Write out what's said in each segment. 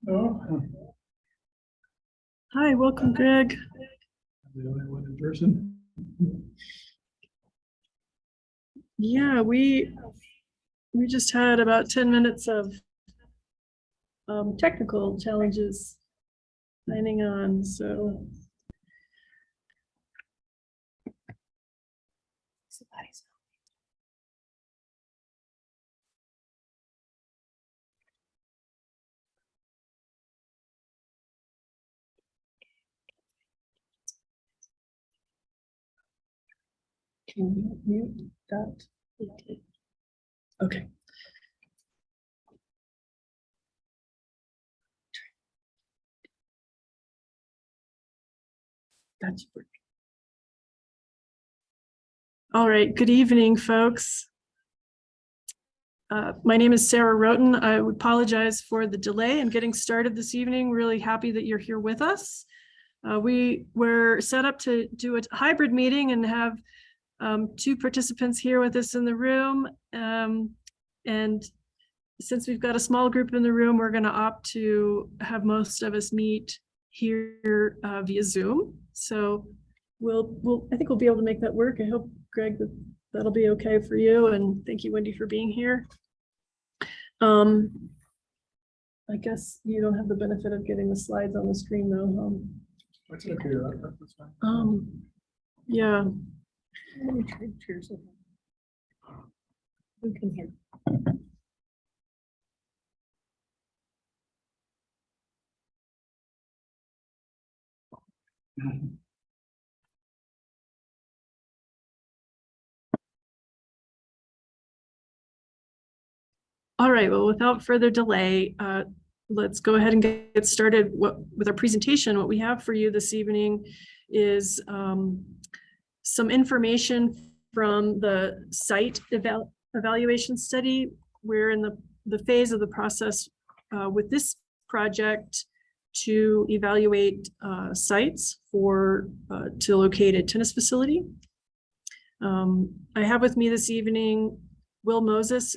Oh, Hi, welcome, Greg. the only one in person. Yeah, we just had about 10 minutes of technical challenges signing on, so. Can you mute that? Okay. That's working. All right, good evening, folks. My name is Sarah Roten. I would apologize for the delay in getting started this evening. Really happy that you're here with us. We were set up to do a hybrid meeting and have two participants here with us in the room. And since we've got a small group in the room, we're going to opt to have most of us meet here via Zoom. So I think we'll be able to make that work. I hope, Greg, that'll be okay for you. And thank you, Wendy, for being here. I guess you don't have the benefit of getting the slides on the screen, though. What's up here? That's fine. Yeah. Let me try to cheers. Who can hear? All right, well, without further delay, let's go ahead and get started with our presentation. What we have for you this evening is some information from the site evaluation study. We're in the phase of the process with this project to evaluate sites to locate a tennis facility. I have with me this evening Will Moses,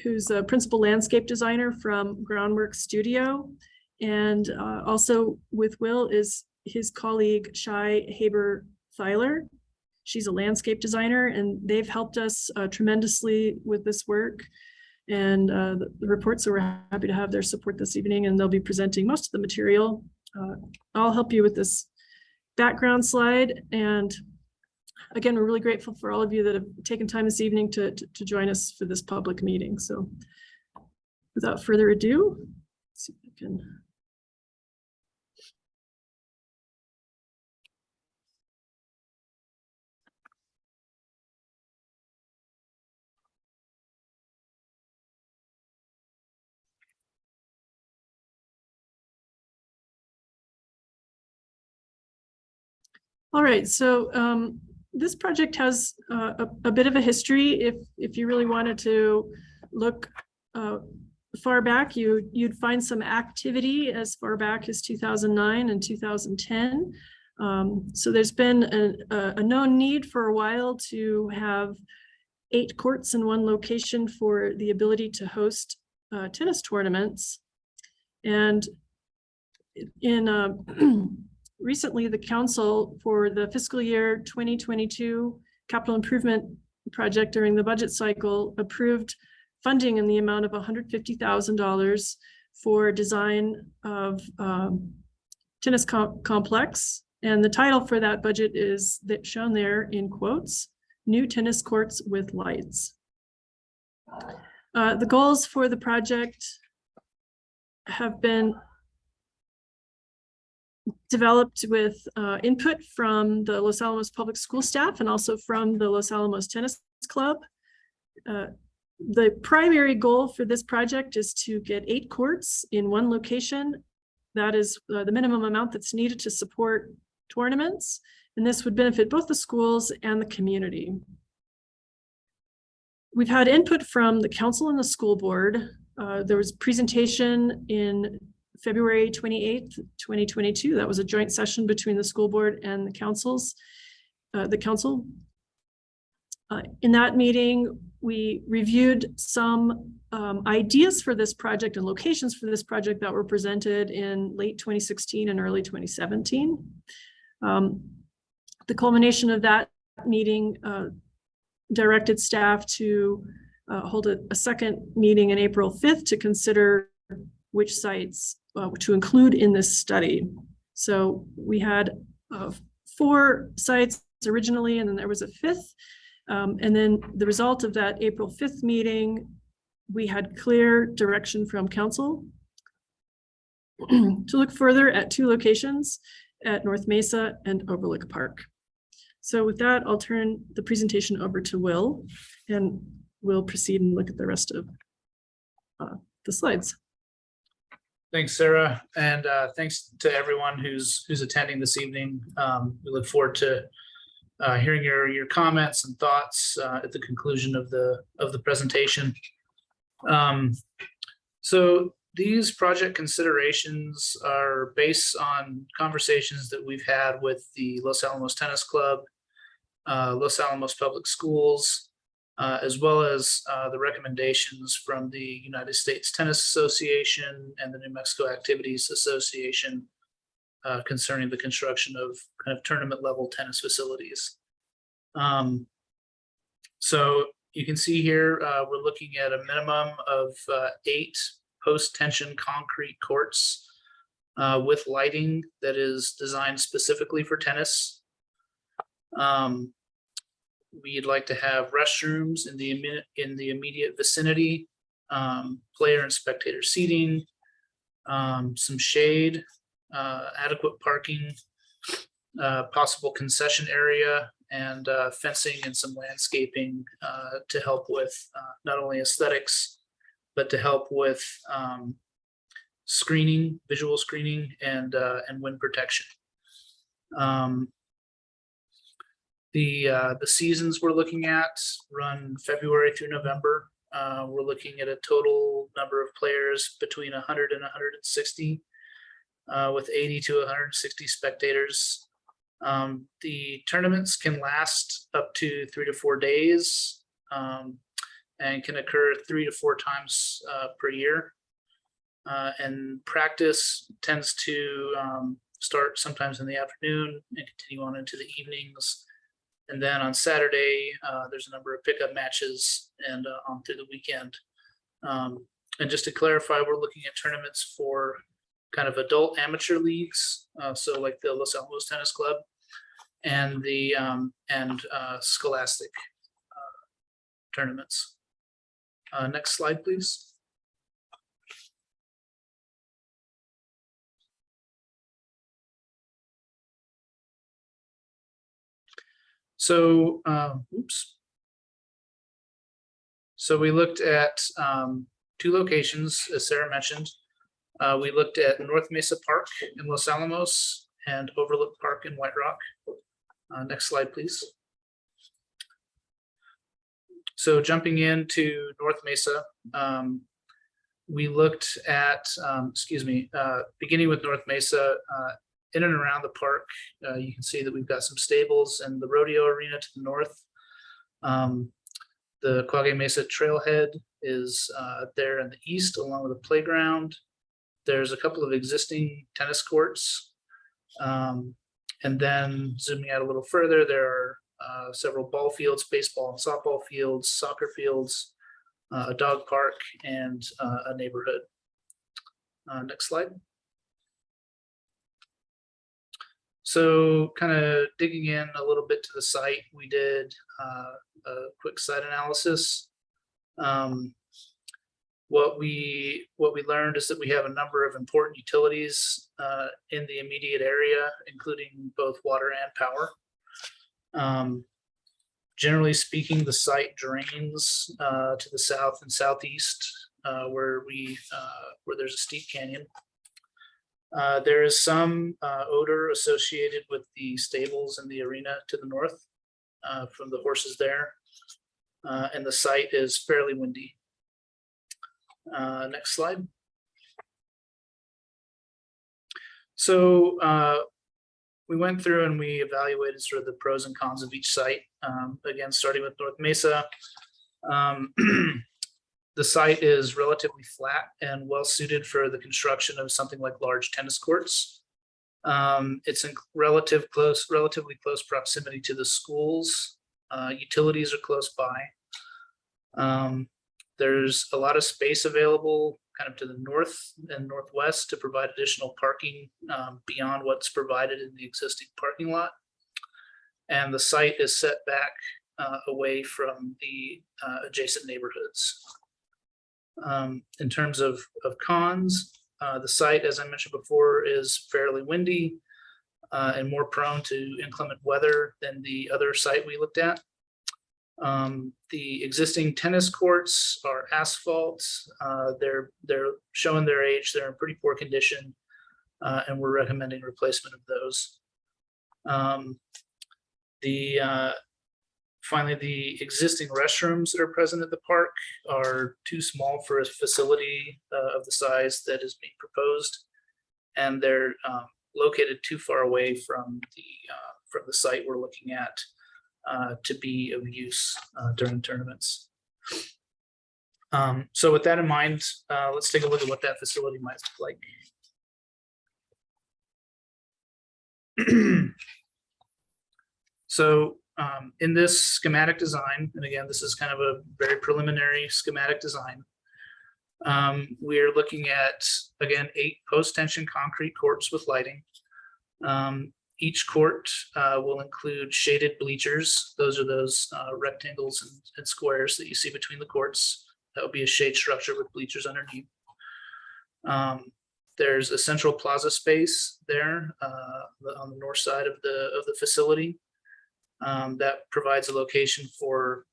who's a principal landscape designer from Groundwork Studio. And also with Will is his colleague, Shai Haber-Thyler. She's a landscape designer, and they've helped us tremendously with this work. And the reports, so we're happy to have their support this evening, and they'll be presenting most of the material. I'll help you with this background slide. And again, we're really grateful for all of you that have taken time this evening to join us for this public meeting. So without further ado, let's see if I can. All right, so this project has a bit of a history. If you really wanted to look far back, you'd find some activity as far back as 2009 and 2010. So there's been a known need for a while to have 8 courts in one location for the ability to host tennis tournaments. And in recently, the council for the fiscal year 2022 capital improvement project during the budget cycle approved funding in the amount of $150,000 for design of tennis complex. And the title for that budget is shown there in quotes, New Tennis Courts with Lights. The goals for the project have been developed with input from the Los Alamos Public School staff and also from the Los Alamos Tennis Club. The primary goal for this project is to get 8 courts in one location. That is the minimum amount that's needed to support tournaments, and this would benefit both the schools and the community. We've had input from the council and the school board. There was a presentation in February 28th, 2022. That was a joint session between the school board and the council. In that meeting, we reviewed some ideas for this project and locations for this project that were presented in late 2016 and early 2017. The culmination of that meeting directed staff to hold a second meeting in April 5th to consider which sites to include in this study. So we had 4 sites originally, and then there was a 5th. And then the result of that April 5th meeting, we had clear direction from council to look further at 2 locations at North Mesa and Overlook Park. So with that, I'll turn the presentation over to Will, and we'll proceed and look at the rest of the slides. Thanks, Sarah, and thanks to everyone who's attending this evening. We look forward to hearing your comments and thoughts at the conclusion of the presentation. So these project considerations are based on conversations that we've had with the Los Alamos Tennis Club, Los Alamos Public Schools, as well as the recommendations from the United States Tennis Association and the New Mexico Activities Association concerning the construction of kind of tournament level tennis facilities. So you can see here, we're looking at a minimum of 8 post-tension concrete courts with lighting that is designed specifically for tennis. We'd like to have restrooms in the immediate vicinity, player and spectator seating, some shade, adequate parking, possible concession area, and fencing and some landscaping to help with not only aesthetics, but to help with screening, visual screening, and wind protection. The seasons we're looking at run February through November. We're looking at a total number of players between 100 and 160, with 80 to 160 spectators. The tournaments can last up to 3 to 4 days and can occur 3 to 4 times per year. And practice tends to start sometimes in the afternoon and continue on into the evenings. And then on Saturday, there's a number of pickup matches and on through the weekend. And just to clarify, we're looking at tournaments for kind of adult amateur leagues, so like the Los Alamos Tennis Club and the scholastic tournaments. Next slide, please. So, So we looked at 2 locations, as Sarah mentioned. We looked at North Mesa Park in Los Alamos and Overlook Park in White Rock. Next slide, please. So jumping into North Mesa, we looked at, beginning with North Mesa, in and around the park, you can see that we've got some stables and the rodeo arena to the north. The Quagga Mesa Trailhead is there in the east, along with a playground. There's a couple of existing tennis courts. And then zooming out a little further, there are several ball fields, baseball and softball fields, soccer fields, a dog park, and a neighborhood. Next slide. So kind of digging in a little bit to the site, we did a quick site analysis. What we learned is that we have a number of important utilities in the immediate area, including both water and power. Generally speaking, the site drains to the south and southeast, where there's a steep canyon. There is some odor associated with the stables and the arena to the north from the horses there, and the site is fairly windy. Next slide. So we went through and we evaluated sort of the pros and cons of each site. Again, starting with North Mesa. The site is relatively flat and well suited for the construction of something like large tennis courts. It's in relatively close proximity to the schools. Utilities are close by. There's a lot of space available kind of to the north and northwest to provide additional parking beyond what's provided in the existing parking lot. And the site is set back away from the adjacent neighborhoods. In terms of cons, the site, as I mentioned before, is fairly windy and more prone to inclement weather than the other site we looked at. The existing tennis courts are asphalt. They're showing their age. They're in pretty poor condition, and we're recommending replacement of those. Finally, the existing restrooms that are present at the park are too small for a facility of the size that is being proposed, and they're located too far away from the site we're looking at to be of use during tournaments. So with that in mind, let's take a look at what that facility might look like. So in this schematic design, and again, this is kind of a very preliminary schematic design, we are looking at, again, 8 post-tension concrete courts with lighting. Each court will include shaded bleachers. Those are those rectangles and squares that you see between the courts. That would be a shade structure with bleachers underneath. There's a central plaza space there on the north side of the facility. That provides a location for,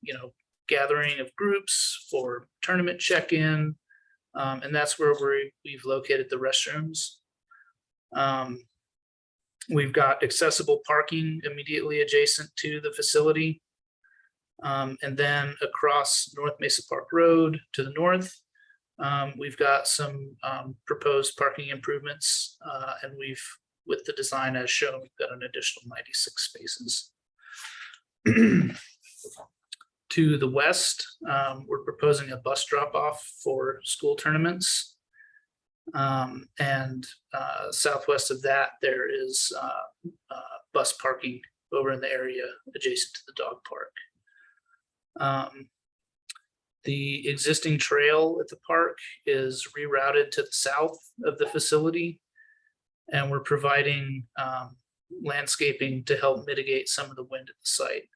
gathering of groups, for tournament check-in, and that's where we've located the restrooms. We've got accessible parking immediately adjacent to the facility. And then across North Mesa Park Road to the north, we've got some proposed parking improvements, and with the design as shown, we've got an additional 96 spaces. To the west, we're proposing a bus drop-off for school tournaments. And southwest of that, there is bus parking over in the area adjacent to the dog park. The existing trail at the park is rerouted to the south of the facility, and we're providing landscaping to help mitigate some of the wind at the site.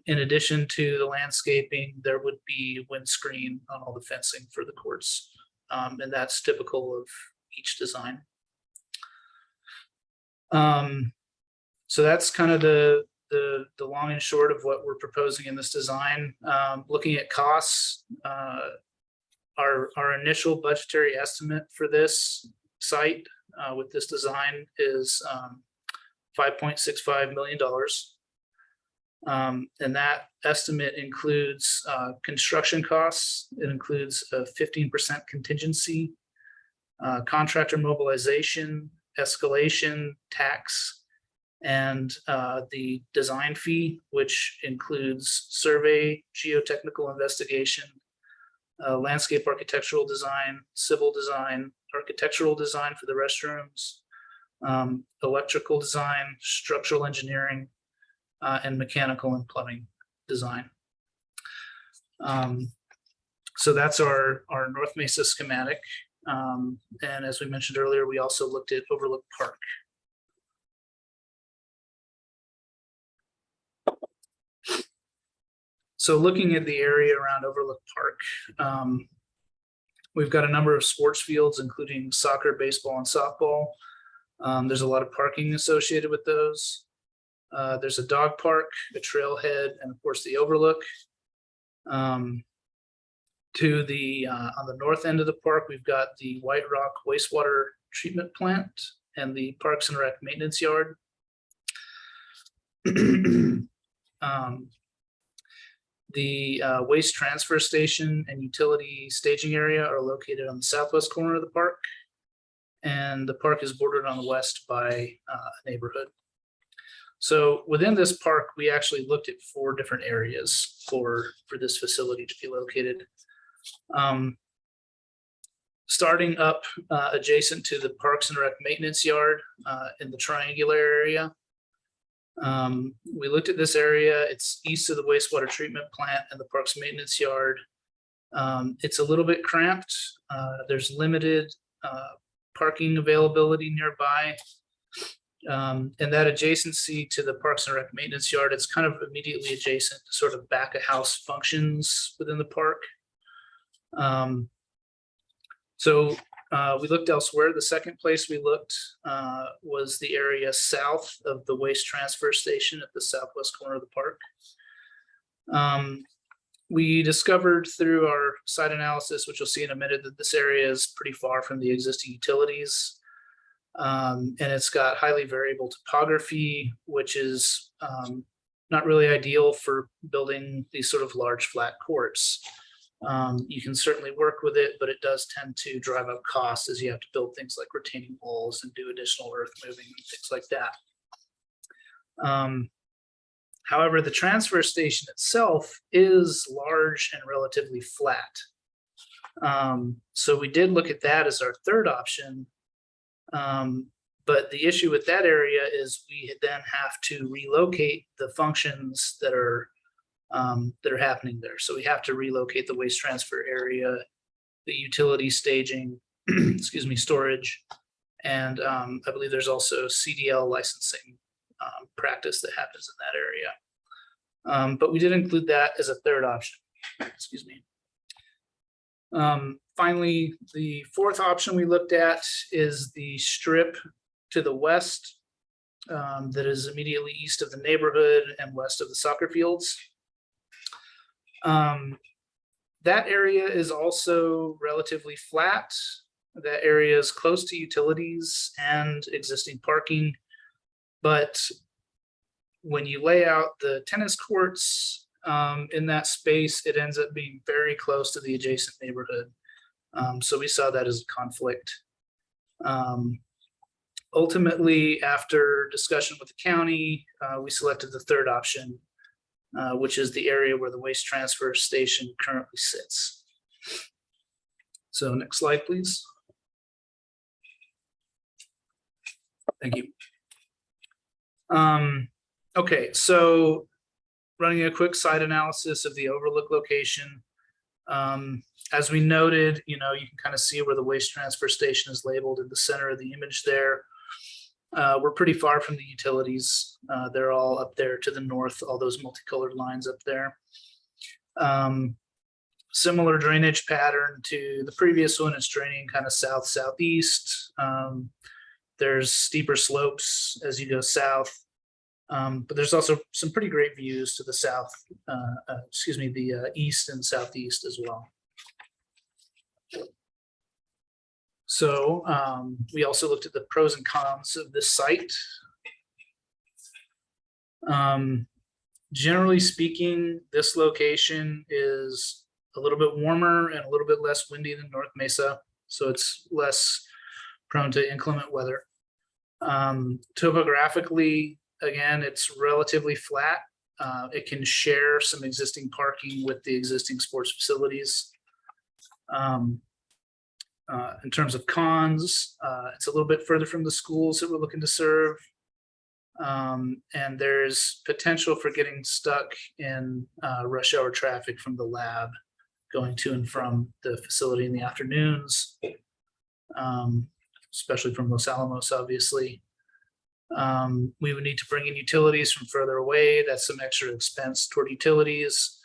In addition to the landscaping, there would be windscreen on all the fencing for the courts, and that's typical of each design. So that's kind of the long and short of what we're proposing in this design. Looking at costs, our initial budgetary estimate for this site with this design is $5.65 million. And that estimate includes construction costs. It includes a 15% contingency, contractor mobilization, escalation, tax, and the design fee, which includes survey, geotechnical investigation, landscape architectural design, civil design, architectural design for the restrooms, electrical design, structural engineering, and mechanical and plumbing design. So that's our North Mesa schematic. And as we mentioned earlier, we also looked at Overlook Park. So looking at the area around Overlook Park, we've got a number of sports fields, including soccer, baseball, and softball. There's a lot of parking associated with those. There's a dog park, a trailhead, and of course the Overlook. On the north end of the park, we've got the White Rock wastewater treatment plant and the Parks and Rec maintenance yard. The waste transfer station and utility staging area are located on the southwest corner of the park, and the park is bordered on the west by a neighborhood. So within this park, we actually looked at 4 different areas for this facility to be located. Starting up adjacent to the Parks and Rec maintenance yard in the triangular area. We looked at this area. It's east of the wastewater treatment plant and the parks maintenance yard. It's a little bit cramped. There's limited parking availability nearby. And that adjacency to the Parks and Rec maintenance yard, it's kind of immediately adjacent to sort of back of house functions within the park. So we looked elsewhere. The second place we looked was the area south of the waste transfer station at the southwest corner of the park. We discovered through our site analysis, which you'll see in a minute, that this area is pretty far from the existing utilities. And it's got highly variable topography, which is not really ideal for building these sort of large flat courts. You can certainly work with it, but it does tend to drive up costs as you have to build things like retaining walls and do additional earth moving and things like that. However, the transfer station itself is large and relatively flat. So we did look at that as our third option. But the issue with that area is we then have to relocate the functions that are happening there. So we have to relocate the waste transfer area, the utility staging, excuse me, storage, and I believe there's also CDL licensing practice that happens in that area. But we did include that as a third option. Excuse me. Finally, the fourth option we looked at is the strip to the west that is immediately east of the neighborhood and west of the soccer fields. That area is also relatively flat. That area is close to utilities and existing parking. But when you lay out the tennis courts in that space, it ends up being very close to the adjacent neighborhood. So we saw that as a conflict. Ultimately, after discussion with the county, we selected the third option, which is the area where the waste transfer station currently sits. So next slide, please. Thank you. Okay, so running a quick site analysis of the overlook location. As we noted, you can kind of see where the waste transfer station is labeled in the center of the image there. We're pretty far from the utilities. They're all up there to the north, all those multicolored lines up there. Similar drainage pattern to the previous one. It's draining kind of south-southeast. There's steeper slopes as you go south. But there's also some pretty great views to the south, the east and southeast as well. So we also looked at the pros and cons of this site. Generally speaking, this location is a little bit warmer and a little bit less windy than North Mesa, so it's less prone to inclement weather. Topographically, again, it's relatively flat. It can share some existing parking with the existing sports facilities. In terms of cons, it's a little bit further from the schools that we're looking to serve. And there's potential for getting stuck in rush hour traffic from the lab going to and from the facility in the afternoons, especially from Los Alamos, obviously. We would need to bring in utilities from further away. That's some extra expense toward utilities.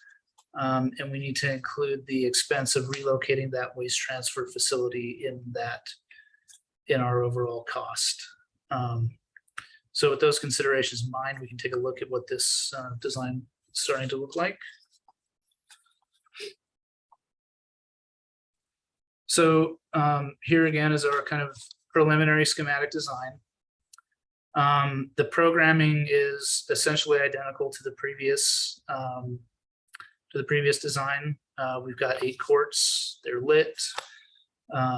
And we need to include the expense of relocating that waste transfer facility in our overall cost. So with those considerations in mind, we can take a look at what this design is starting to look like. So here again is our kind of preliminary schematic design. The programming is essentially identical to the previous design. We've got 8 courts, they're lit.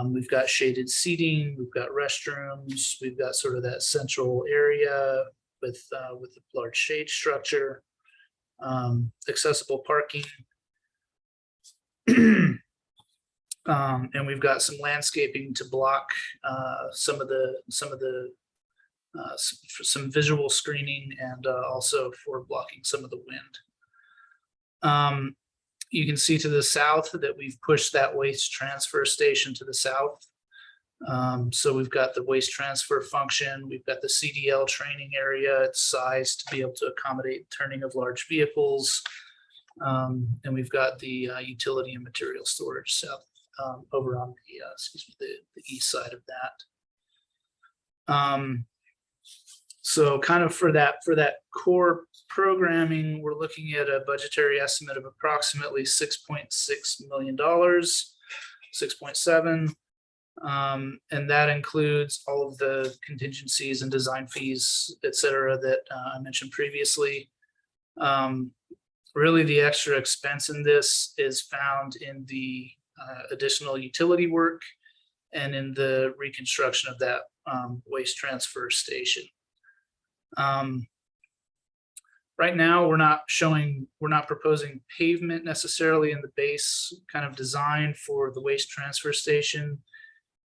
We've got shaded seating, we've got restrooms, we've got sort of that central area with a large shade structure, accessible parking. And we've got some landscaping to block some visual screening, and also for blocking some of the wind. You can see to the south that we've pushed that waste transfer station to the south. So we've got the waste transfer function, we've got the CDL training area, it's sized to be able to accommodate turning of large vehicles. And we've got the utility and material storage south over on the east side of that. So kind of for that core programming, we're looking at a budgetary estimate of approximately $6.6 million, 6.7. And that includes all of the contingencies and design fees, et cetera, that I mentioned previously. Really, the extra expense in this is found in the additional utility work and in the reconstruction of that waste transfer station. Right now, we're not proposing pavement necessarily in the base kind of design for the waste transfer station.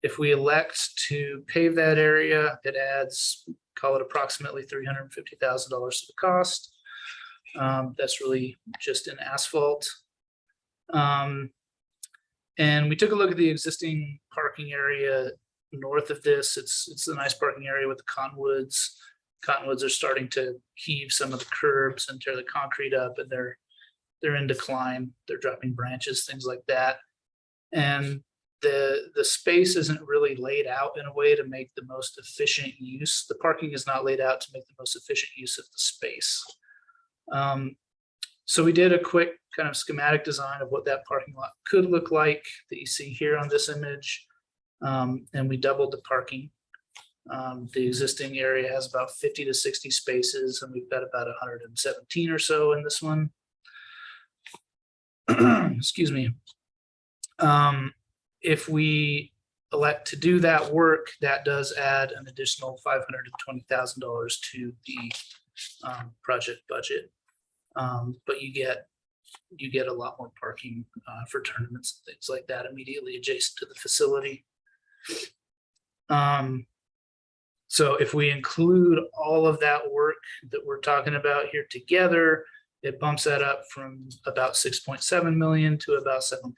If we elect to pave that area, it adds, call it approximately $350,000 to the cost. That's really just in asphalt. And we took a look at the existing parking area north of this. It's a nice parking area with the cottonwoods. Cottonwoods are starting to heave some of the curbs and tear the concrete up, and they're in decline. They're dropping branches, things like that. And the space isn't really laid out in a way to make the most efficient use. The parking is not laid out to make the most efficient use of the space. So we did a quick kind of schematic design of what that parking lot could look like that you see here on this image. And we doubled the parking. The existing area has about 50 to 60 spaces, and we've got about 117 or so in this one. Excuse me. If we elect to do that work, that does add an additional $520,000 to the project budget. But you get a lot more parking for tournaments and things like that immediately adjacent to the facility. So if we include all of that work that we're talking about here together, it bumps that up from about 6.7 million to about 7.5.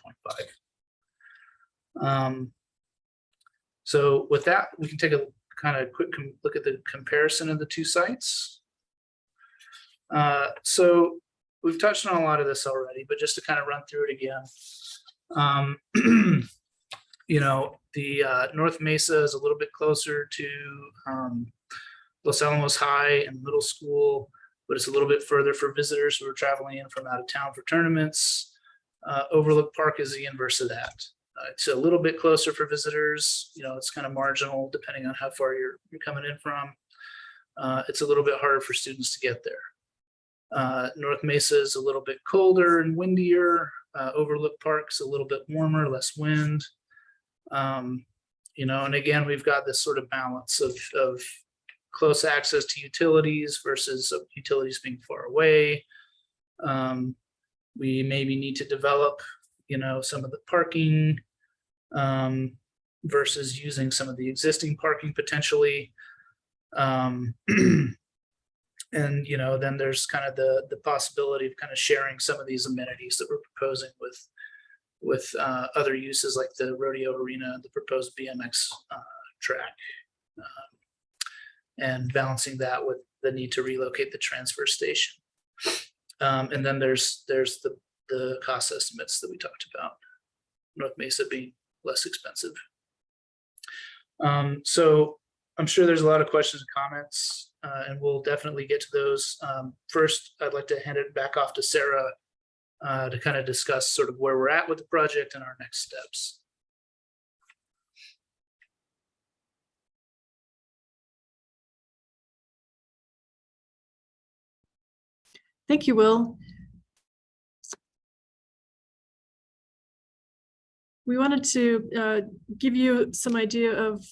So with that, we can take a kind of quick look at the comparison of the two sites. So we've touched on a lot of this already, but just to kind of run through it again. You know, the North Mesa is a little bit closer to Los Alamos High and middle school, but it's a little bit further for visitors who are traveling in from out of town for tournaments. Overlook Park is the inverse of that. It's a little bit closer for visitors. You know, it's kind of marginal depending on how far you're coming in from. It's a little bit harder for students to get there. North Mesa is a little bit colder and windier. Overlook Park's a little bit warmer, less wind. You know, and again, we've got this sort of balance of close access to utilities versus utilities being far away. We maybe need to develop, you know, some of the parking versus using some of the existing parking potentially. And, you know, then there's kind of the possibility of kind of sharing some of these amenities that we're proposing with other uses like the rodeo arena, the proposed BMX track, and balancing that with the need to relocate the transfer station. And then there's the cost estimates that we talked about, North Mesa being less expensive. So I'm sure there's a lot of questions and comments, and we'll definitely get to those. First, I'd like to hand it back off to Sarah to kind of discuss sort of where we're at with the project and our next steps. Thank you, Will. We wanted to give you some idea of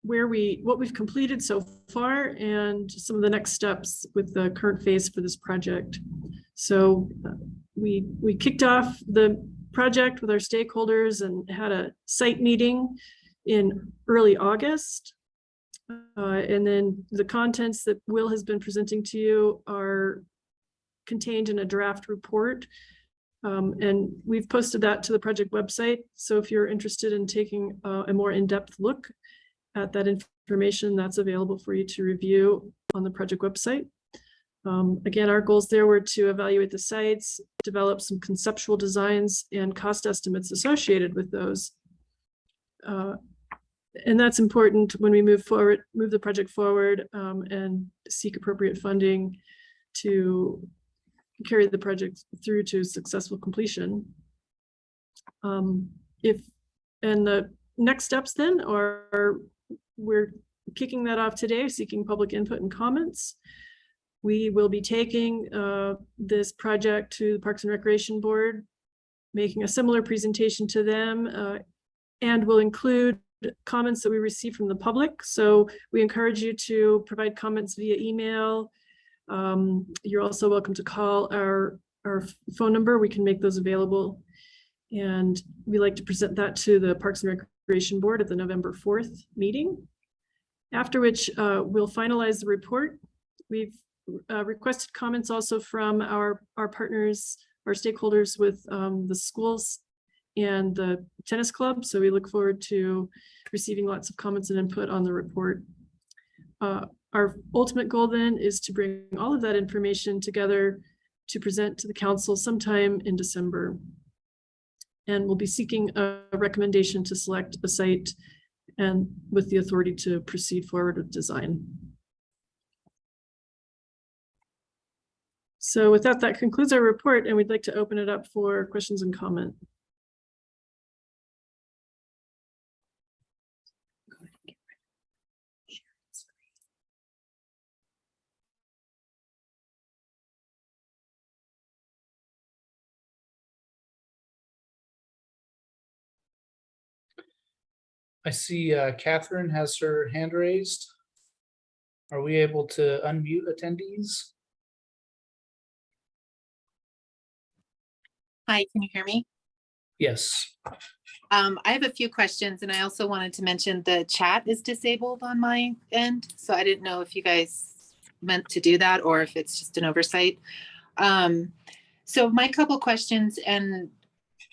what we've completed so far and some of the next steps with the current phase for this project. So we kicked off the project with our stakeholders and had a site meeting in early August. And then the contents that Will has been presenting to you are contained in a draft report. And we've posted that to the project website. So if you're interested in taking a more in-depth look at that information, that's available for you to review on the project website. Again, our goals there were to evaluate the sites, develop some conceptual designs and cost estimates associated with those. And that's important when we move the project forward and seek appropriate funding to carry the project through to successful completion. And the next steps then are we're kicking that off today, seeking public input and comments. We will be taking this project to the Parks and Recreation Board, making a similar presentation to them, and will include comments that we receive from the public. So we encourage you to provide comments via email. You're also welcome to call our phone number. We can make those available. And we like to present that to the Parks and Recreation Board at the November 4th meeting, after which we'll finalize the report. We've requested comments also from our partners, our stakeholders with the schools and the tennis club. So we look forward to receiving lots of comments and input on the report. Our ultimate goal then is to bring all of that information together to present to the council sometime in December. And we'll be seeking a recommendation to select a site and with the authority to proceed forward with design. So with that, that concludes our report, and we'd like to open it up for questions and comment. I see Catherine has her hand raised. Are we able to unmute attendees? Hi, can you hear me? Yes. I have a few questions, and I also wanted to mention the chat is disabled on my end. So I didn't know if you guys meant to do that or if it's just an oversight. So my couple questions, and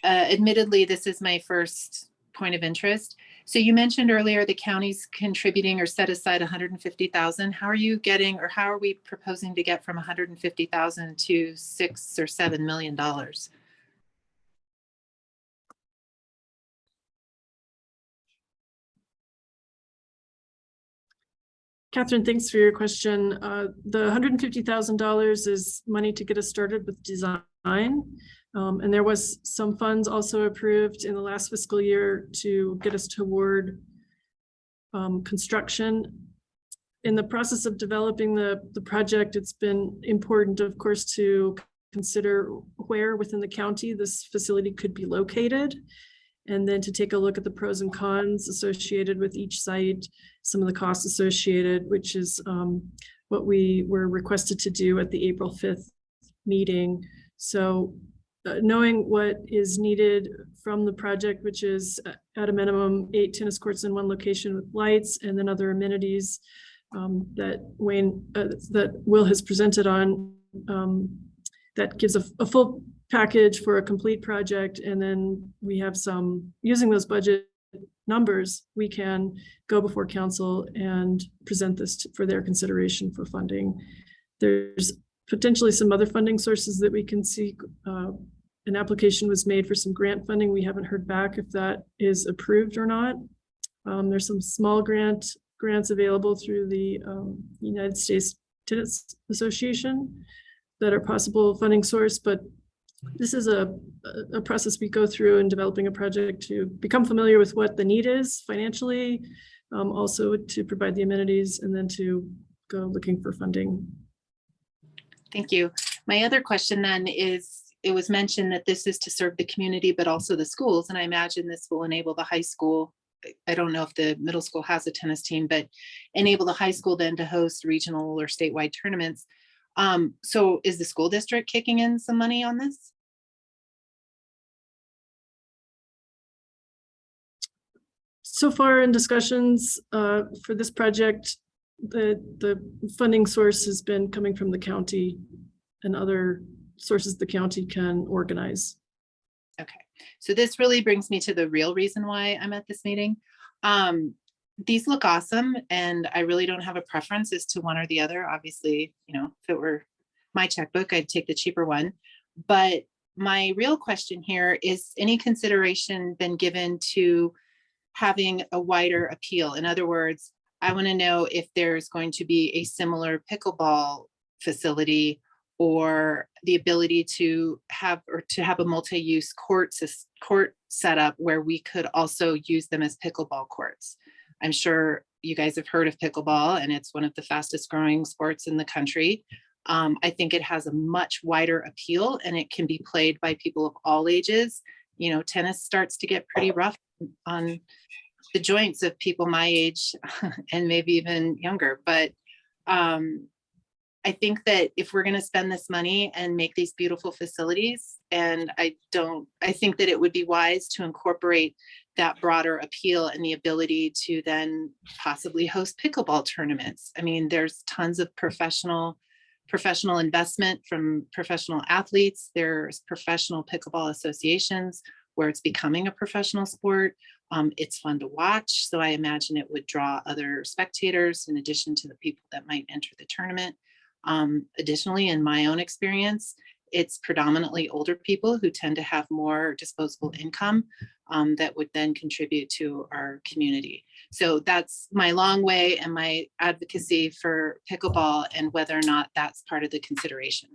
admittedly, this is my first point of interest. So you mentioned earlier the county's contributing or set aside 150,000. How are you getting, or how are we proposing to get from 150,000 to $6 or $7 million? Catherine, thanks for your question. The $150,000 is money to get us started with design. And there was some funds also approved in the last fiscal year to get us toward construction. In the process of developing the project, it's been important, of course, to consider where within the county this facility could be located, and then to take a look at the pros and cons associated with each site, some of the costs associated, which is what we were requested to do at the April 5th meeting. So knowing what is needed from the project, which is at a minimum 8 tennis courts in one location with lights, and then other amenities that Will has presented on, that gives a full package for a complete project. And then we have some, using those budget numbers, we can go before council and present this for their consideration for funding. There's potentially some other funding sources that we can seek. An application was made for some grant funding. We haven't heard back if that is approved or not. There's some small grants available through the United States Tennis Association that are possible funding source, but this is a process we go through in developing a project to become familiar with what the need is financially, also to provide the amenities, and then to go looking for funding. Thank you. My other question then is, it was mentioned that this is to serve the community, but also the schools. And I imagine this will enable the high school I don't know if the middle school has a tennis team, but enable the high school then to host regional or statewide tournaments. So is the school district kicking in some money on this? So far in discussions for this project, the funding source has been coming from the county and other sources the county can organize. Okay, so this really brings me to the real reason why I'm at this meeting. These look awesome, and I really don't have a preference as to one or the other. Obviously, you know, if it were my checkbook, I'd take the cheaper one. But my real question here is, any consideration been given to having a wider appeal? In other words, I want to know if there's going to be a similar pickleball facility or the ability to have a multi-use court set up where we could also use them as pickleball courts. I'm sure you guys have heard of pickleball, and it's one of the fastest growing sports in the country. I think it has a much wider appeal, and it can be played by people of all ages. You know, tennis starts to get pretty rough on the joints of people my age and maybe even younger. But I think that if we're going to spend this money and make these beautiful facilities, and I think that it would be wise to incorporate that broader appeal and the ability to then possibly host pickleball tournaments. I mean, there's tons of professional investment from professional athletes. There's professional pickleball associations where it's becoming a professional sport. It's fun to watch, so I imagine it would draw other spectators in addition to the people that might enter the tournament. Additionally, in my own experience, it's predominantly older people who tend to have more disposable income that would then contribute to our community. So that's my long way and my advocacy for pickleball and whether or not that's part of the consideration.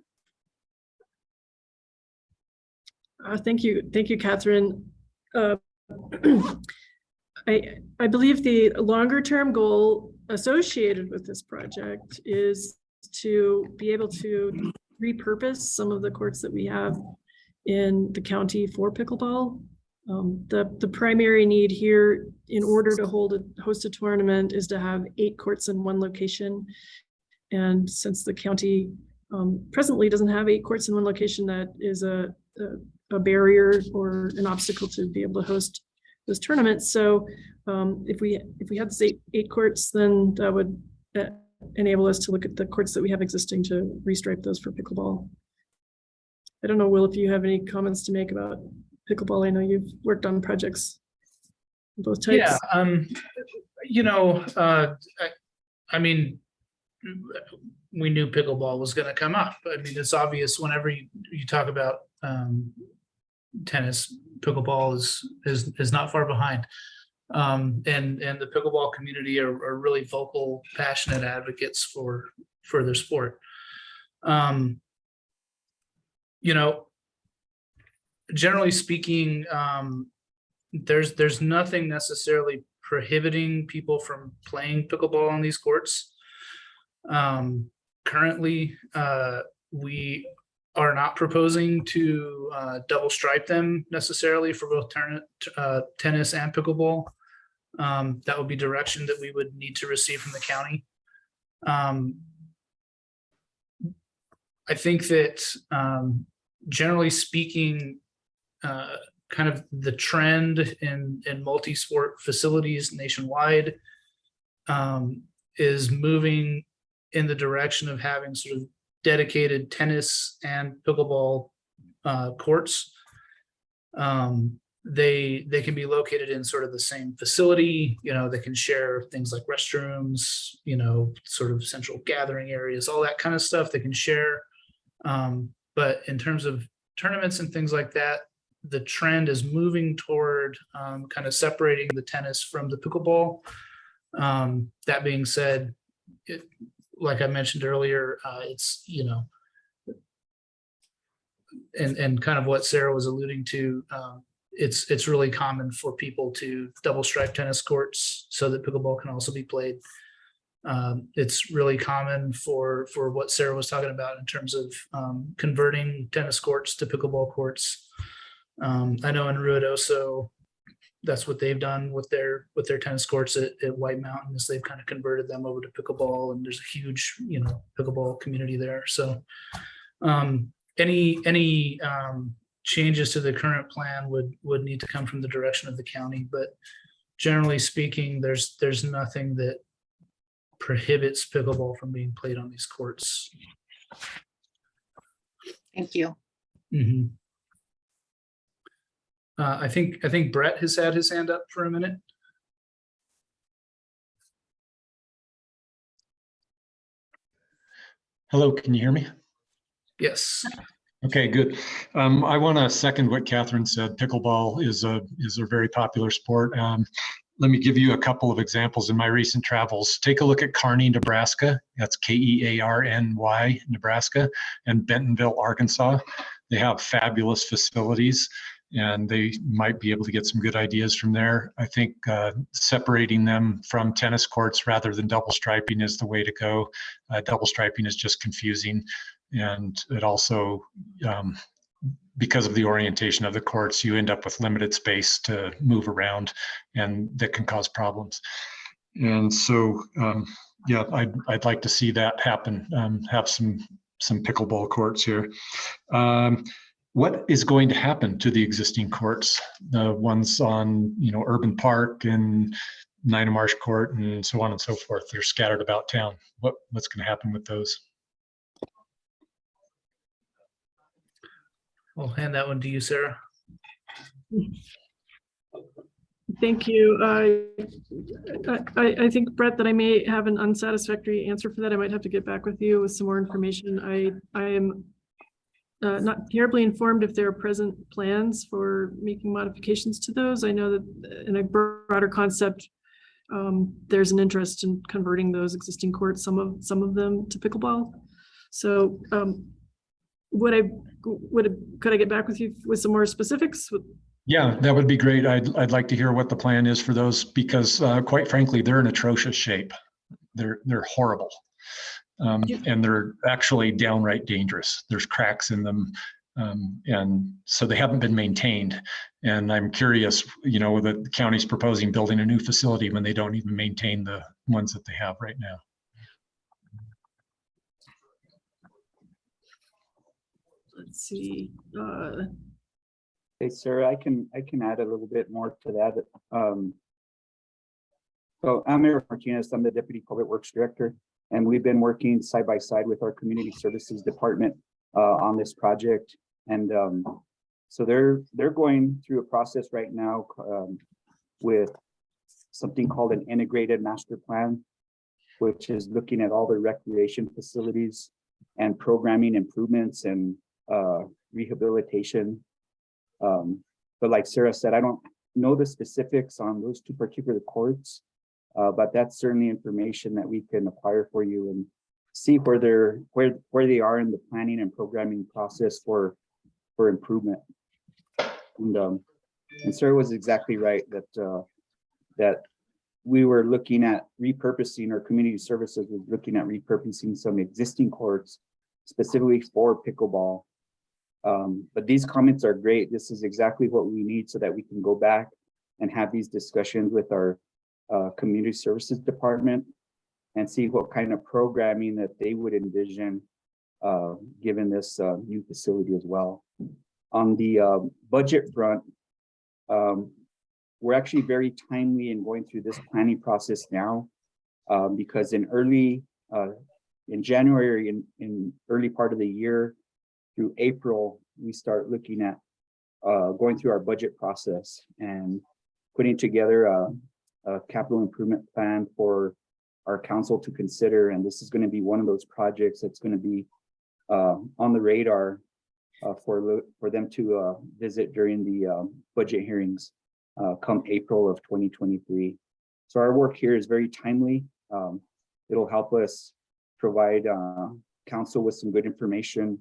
Thank you, Catherine. I believe the longer term goal associated with this project is to be able to repurpose some of the courts that we have in the county for pickleball. The primary need here in order to host a tournament is to have 8 courts in one location. And since the county presently doesn't have 8 courts in one location, that is a barrier or an obstacle to be able to host those tournaments. So if we had to say 8 courts, then that would enable us to look at the courts that we have existing to restripe those for pickleball. I don't know, Will, if you have any comments to make about pickleball. I know you've worked on projects of both types. Yeah, you know, I mean, we knew pickleball was going to come up. I mean, it's obvious whenever you talk about tennis, pickleball is not far behind. And the pickleball community are really vocal, passionate advocates for their sport. You know, generally speaking, there's nothing necessarily prohibiting people from playing pickleball on these courts. Currently, we are not proposing to double stripe them necessarily for both tennis and pickleball. That would be direction that we would need to receive from the county. I think that generally speaking, kind of the trend in multi-sport facilities nationwide is moving in the direction of having sort of dedicated tennis and pickleball courts. They can be located in sort of the same facility. You know, they can share things like restrooms, you know, sort of central gathering areas, all that kind of stuff they can share. But in terms of tournaments and things like that, the trend is moving toward kind of separating the tennis from the pickleball. That being said, like I mentioned earlier, it's, you know, and kind of what Sarah was alluding to, it's really common for people to double stripe tennis courts so that pickleball can also be played. It's really common for what Sarah was talking about in terms of converting tennis courts to pickleball courts. I know in Ruidoso, that's what they've done with their tennis courts at White Mountain, is they've kind of converted them over to pickleball, and there's a huge, pickleball community there. So any changes to the current plan would need to come from the direction of the county, but generally speaking, there's nothing that prohibits pickleball from being played on these courts. Thank you. Mhm. I think Brett has had his hand up for a minute. Hello, can you hear me? Yes. Okay, good. I want to second what Catherine said. Pickleball is a very popular sport. Let me give you a couple of examples in my recent travels. Take a look at Kearney, Nebraska. That's Kearny, Nebraska, and Bentonville, Arkansas. They have fabulous facilities, and they might be able to get some good ideas from there. I think separating them from tennis courts rather than double striping is the way to go. Double striping is just confusing, and it also, because of the orientation of the courts, you end up with limited space to move around, and that can cause problems. And so, yeah, I'd like to see that happen. Have some pickleball courts here. What is going to happen to the existing courts, the ones on, Urban Park and Nina Marsh Court and so on and so forth? They're scattered about town. What's going to happen with those? I'll hand that one to you, Sarah. Thank you. I think, Brett, that I may have an unsatisfactory answer for that. I might have to get back with you with some more information. I am not terribly informed if there are present plans for making modifications to those. I know that in a broader concept, there's an interest in converting those existing courts, some of them, to pickleball. So could I get back with you with some more specifics? Yeah, that would be great. I'd like to hear what the plan is for those, because quite frankly, they're in atrocious shape. They're horrible. And they're actually downright dangerous. There's cracks in them. And so they haven't been maintained. And I'm curious, the county's proposing building a new facility when they don't even maintain the ones that they have right now. Let's see. Hey, Sarah, I can add a little bit more to that. So I'm Eric Martinez. I'm the Deputy Public Works Director, and we've been working side by side with our Community Services Department on this project. And so they're going through a process right now with something called an integrated master plan, which is looking at all the recreation facilities and programming improvements and rehabilitation. But like Sarah said, I don't know the specifics on those two particular courts, but that's certainly information that we can acquire for you and see where they are in the planning and programming process for improvement. And Sarah was exactly right that we were looking at repurposing, or community services was looking at repurposing some existing courts specifically for pickleball. But these comments are great. This is exactly what we need so that we can go back and have these discussions with our community services department and see what kind of programming that they would envision given this new facility as well. On the budget front, we're actually very timely in going through this planning process now because in January, in early part of the year through April, we start looking at going through our budget process and putting together a capital improvement plan for our council to consider. And this is going to be one of those projects that's going to be on the radar for them to visit during the budget hearings come April of 2023. So our work here is very timely. It'll help us provide council with some good information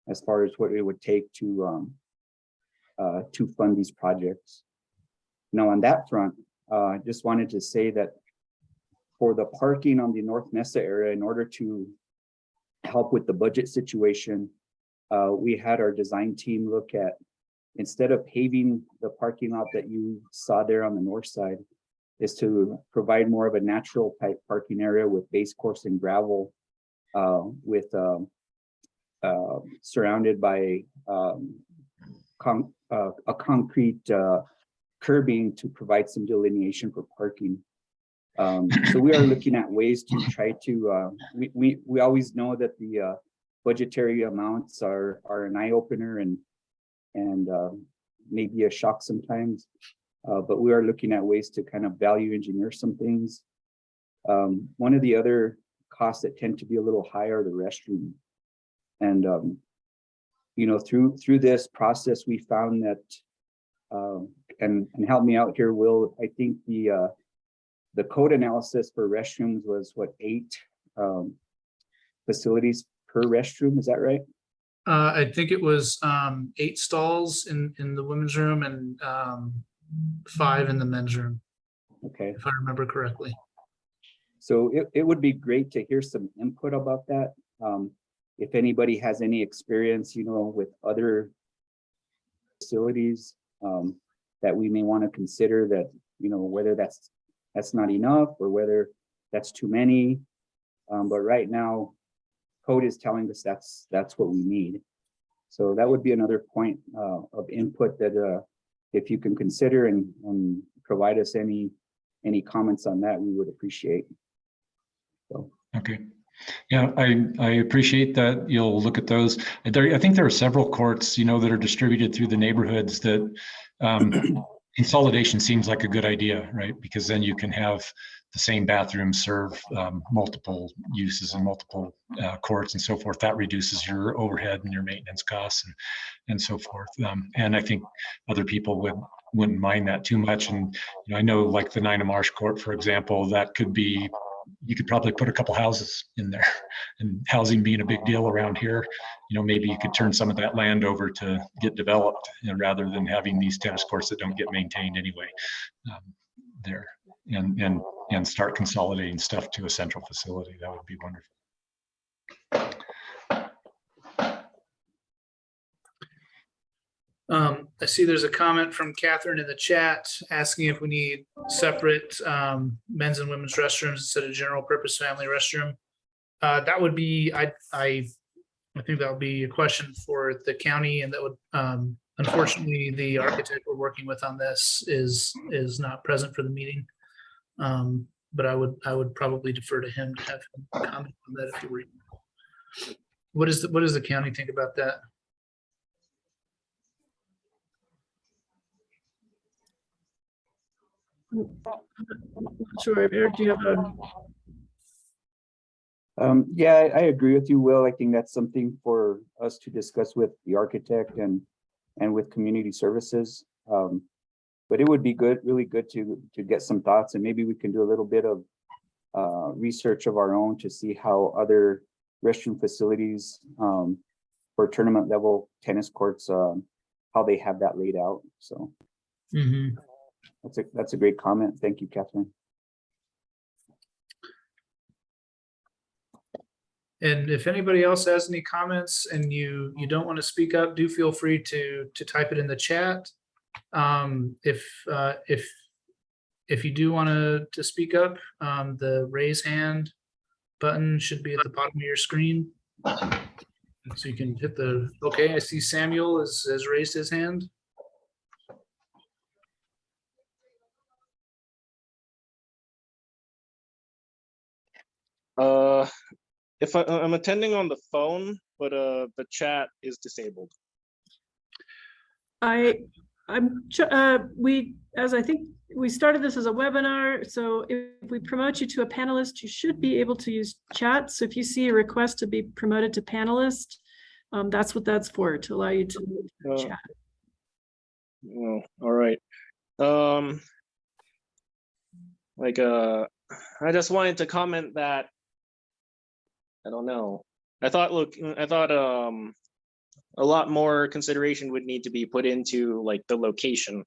as far as what it would take to fund these projects. Now on that front, I just wanted to say that for the parking on the North Mesa area, in order to help with the budget situation, we had our design team look at instead of paving the parking lot that you saw there on the north side, is to provide more of a natural type parking area with base course and gravel, surrounded by a concrete curbing to provide some delineation for parking. So we are looking at ways to try to, we always know that the budgetary amounts are an eye opener and maybe a shock sometimes. But we are looking at ways to kind of value engineer some things. One of the other costs that tend to be a little higher are the restroom. And, you know, through this process, we found that, and help me out here, Will, I think the code analysis for restrooms was what, 8 facilities per restroom, is that right? I think it was 8 stalls in the women's room and 5 in the men's room, Okay, if I remember correctly. so it would be great to hear some input about that. If anybody has any experience, you know, with other facilities that we may want to consider that, you know, whether that's not enough or whether that's too many. But right now, code is telling us that's what we need. So that would be another point of input that if you can consider and provide us any comments on that, we would appreciate. So. Okay. Yeah, I appreciate that you'll look at those. I think there are several courts, you know, that are distributed through the neighborhoods that consolidation seems like a good idea, right? Because then you can have the same bathroom serve multiple uses and multiple courts and so forth. That reduces your overhead and your maintenance costs and so forth. And I think other people wouldn't mind that too much. And you know, I know like the Nina Marsh Court, for example, that could be, you could probably put a couple houses in there, and housing being a big deal around here, you know, maybe you could turn some of that land over to get developed, you know, rather than having these tennis courts that don't get maintained anyway there, and start consolidating stuff to a central facility. That would be wonderful. I see there's a comment from Catherine in the chat asking if we need separate men's and women's restrooms instead of general purpose family restroom. That would be, I think that would be a question for the county, and that would, unfortunately, the architect we're working with on this is not present for the meeting. But I would probably defer to him to have him comment on that if you were. What does the county think about that? Sure, Eric, do you have a? Yeah, I agree with you, Will. I think that's something for us to discuss with the architect and with community services. But it would be good, really good to get some thoughts, and maybe we can do a little bit of research of our own to see how other restroom facilities for tournament level tennis courts, how they have that laid out. So that's a great comment. Thank you, Catherine. And if anybody else has any comments and you don't want to speak up, do feel free to type it in the chat. If you do want to speak up, the raise hand button should be at the bottom of your screen. So you can hit the, okay, I see Samuel has raised his hand. If I'm attending on the phone, but the chat is disabled. I think we started this as a webinar, so if we promote you to a panelist, you should be able to use chat. So if you see a request to be promoted to panelist, that's what that's for, to allow you to chat. Oh, all right. I just wanted to comment that, I don't know. I thought a lot more consideration would need to be put into like the location,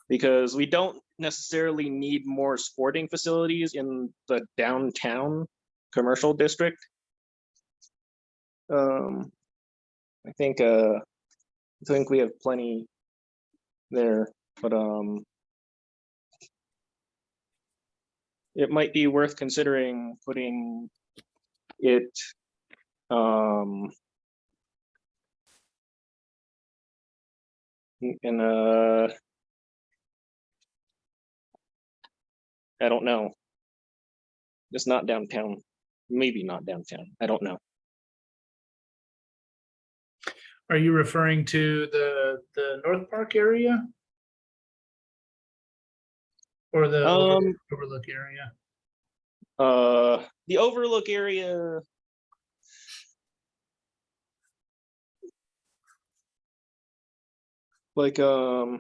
because we don't necessarily need more sporting facilities in the downtown commercial district. I think think we have plenty there, but it might be worth considering putting it in a, I don't know. It's not downtown. Maybe not downtown. I don't know. Are you referring to the North Park area? Or the Overlook area? The Overlook area. Like no,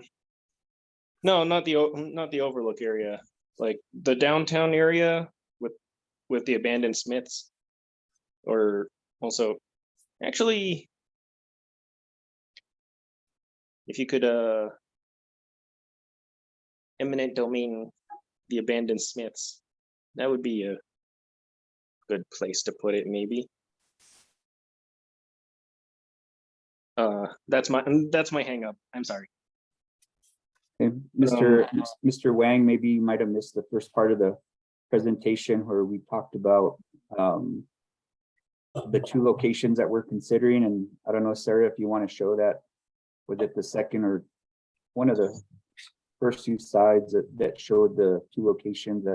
not the Overlook area. Like the downtown area with the abandoned Smiths, or also actually, if you could eminent domain the abandoned Smiths, that would be a good place to put it, maybe. That's my hang up. I'm sorry. And Mr. Wang, maybe you might have missed the first part of the presentation where we talked about the two locations that we're considering. And I don't know, Sarah, if you want to show that, was it the second or one of the first two slides that showed the two locations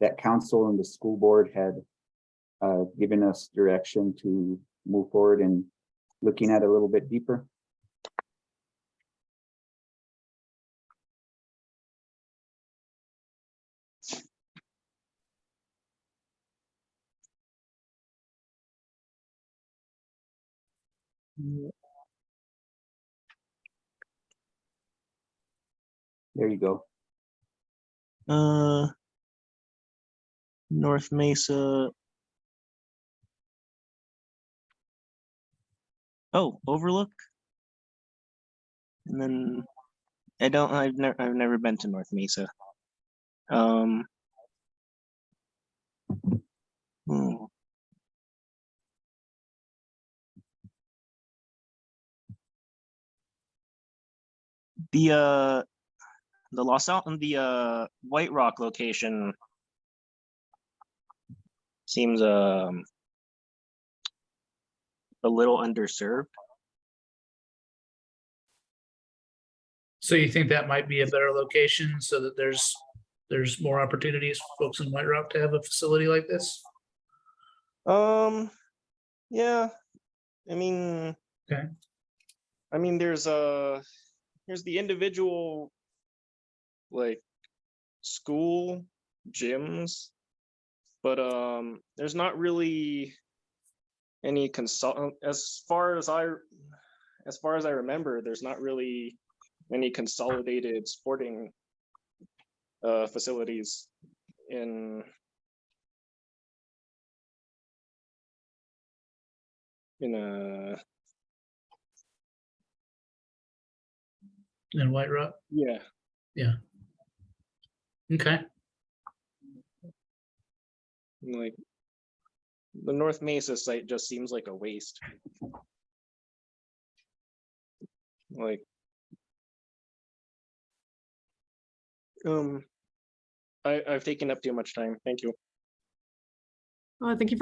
that council and the school board had given us direction to move forward and looking at a little bit deeper? There you go. North Mesa. Oh, Overlook. And then I've never been to North Mesa. The White Rock location seems a little underserved. So you think that might be a better location so that there's more opportunities for folks in White Rock to have a facility like this? Yeah, I mean, Okay. I mean, there's the individual like school gyms, but there's not really any as far as I remember, there's not really any consolidated sporting facilities in In White Rock? yeah. Okay. Like the North Mesa site just seems like a waste. Like I've taken up too much time. Thank you. Thank you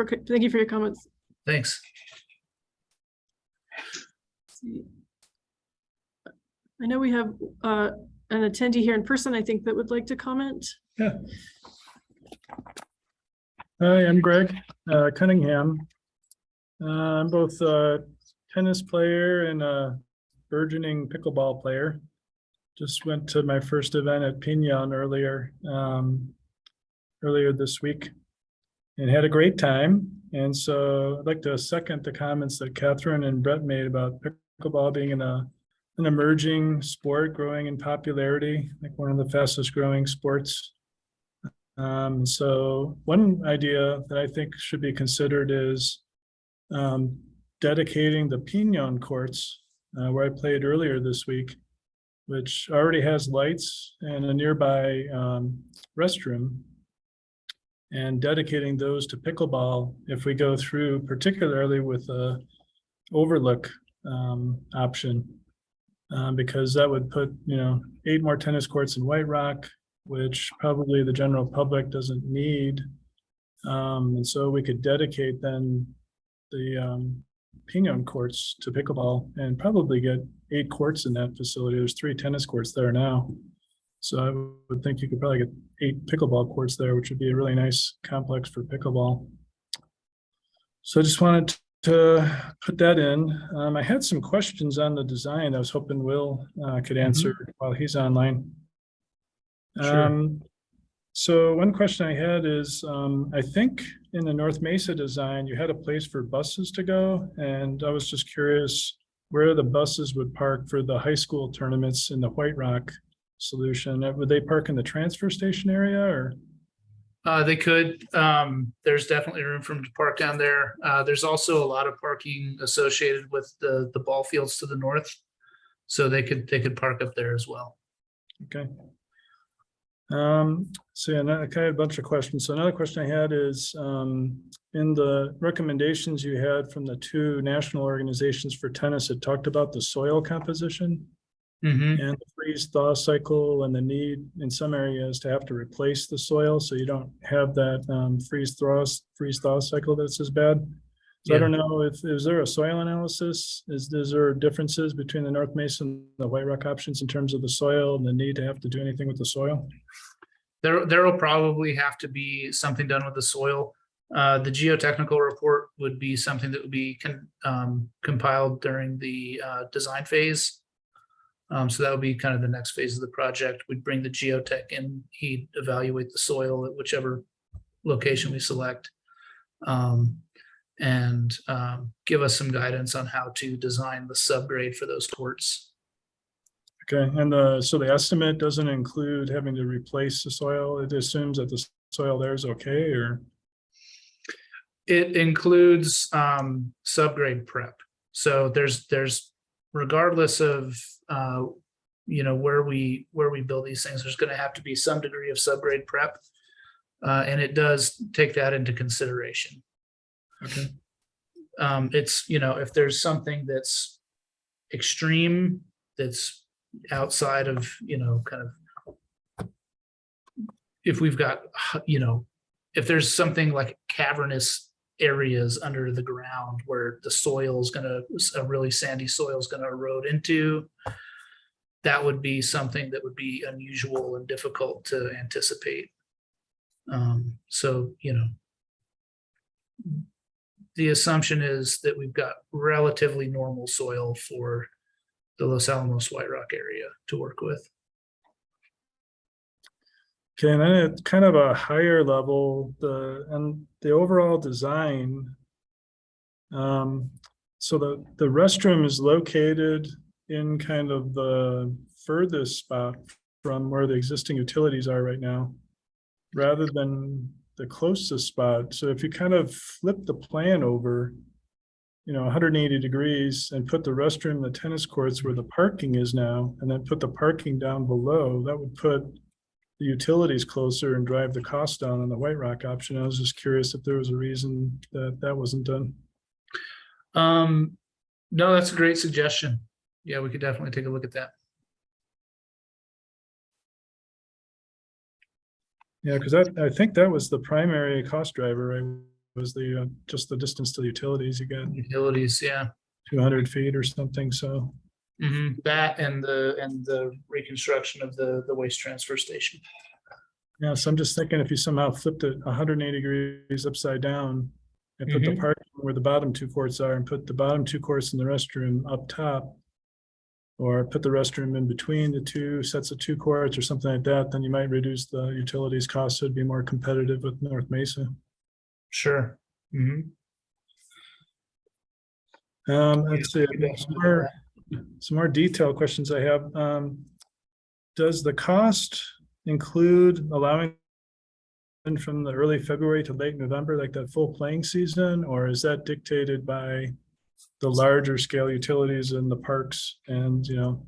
for your comments. Thanks. I know we have an attendee here in person, I think, that would like to comment. Yeah. Hi, I'm Greg Cunningham. I'm both a tennis player and a burgeoning pickleball player. Just went to my first event at Pinon earlier this week and had a great time. And so I'd like to second the comments that Catherine and Brett made about pickleball being an emerging sport, growing in popularity, like one of the fastest growing sports. So one idea that I think should be considered is dedicating the Pinon courts where I played earlier this week, which already has lights and a nearby restroom, and dedicating those to pickleball if we go through, particularly with a Overlook option. Because that would put, 8 more tennis courts in White Rock, which probably the general public doesn't need. And so we could dedicate then the Pinon courts to pickleball and probably get 8 courts in that facility. There's 3 tennis courts there now. So I would think you could probably get 8 pickleball courts there, which would be a really nice complex for pickleball. So I just wanted to put that in. I had some questions on the design. I was hoping Will could answer while he's online. Sure. So one question I had is, I think in the North Mesa design, you had a place for buses to go, and I was just curious where the buses would park for the high school tournaments in the White Rock solution. Would they park in the transfer station area, or? They could, there's definitely room for them to park down there. There's also a lot of parking associated with the ball fields to the north. So they could park up there as well. Okay. So yeah, I had a bunch of questions. So another question I had is, in the recommendations you had from the 2 national organizations for tennis, it talked about the soil composition Mhm. and the freeze thaw cycle and the need in some areas to have to replace the soil so you don't have that freeze thaw cycle that's as bad. So I don't know is there a soil analysis? Is there differences between the North Mesa and the White Rock options in terms of the soil and the need to have to do anything with the soil? There will probably have to be something done with the soil. The geotechnical report would be something that would be compiled during the design phase. So that would be kind of the next phase of the project. We'd bring the geotech in, he'd evaluate the soil at whichever location we select. And give us some guidance on how to design the subgrade for those courts. Okay, and so the estimate doesn't include having to replace the soil. It assumes that the soil there is okay, or? It includes subgrade prep. So there's regardless of where we build these things, there's going to have to be some degree of subgrade prep, and it does take that into consideration. Okay. It's if there's something that's extreme, that's outside of kind of, if we've got if there's something like cavernous areas under the ground where the soil is a really sandy soil is going to erode into, that would be something that would be unusual and difficult to anticipate. So the assumption is that we've got relatively normal soil for the Los Alamos White Rock area to work with. Okay, and then at kind of a higher level, the overall design. So the restroom is located in kind of the furthest spot from where the existing utilities are right now, rather than the closest spot. So if you kind of flip the plan over, 180 degrees and put the restroom, the tennis courts where the parking is now, and then put the parking down below, that would put the utilities closer and drive the cost down on the White Rock option. I was just curious if there was a reason that wasn't done. No, that's a great suggestion. Yeah, we could definitely take a look at that. Yeah, because I think that was the primary cost driver, right? Was the just the distance to the utilities. You got Utilities, yeah. 200 feet or something. So That and the reconstruction of the waste transfer station. yeah, so I'm just thinking if you somehow flipped it 180 degrees upside down and put the parking where the bottom 2 courts are and put the bottom 2 courts in the restroom up top, or put the restroom in between the 2 sets of 2 courts or something like that, then you might reduce the utilities cost. So it'd be more competitive with North Mesa. Sure. Let's see, some more detailed questions I have. Does the cost include allowing from the early February to late November, like that full playing season, or is that dictated by the larger scale utilities in the parks and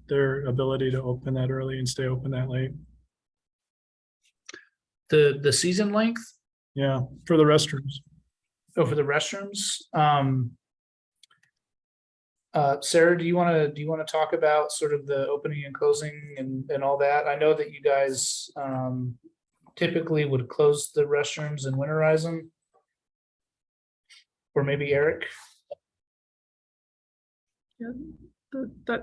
their ability to open that early and stay open that late? The season length? Yeah, for the restrooms. Oh, for the restrooms? Sarah, do you want to talk about sort of the opening and closing and all that? I know that you guys typically would close the restrooms and winterize them. Or maybe Eric? Yeah,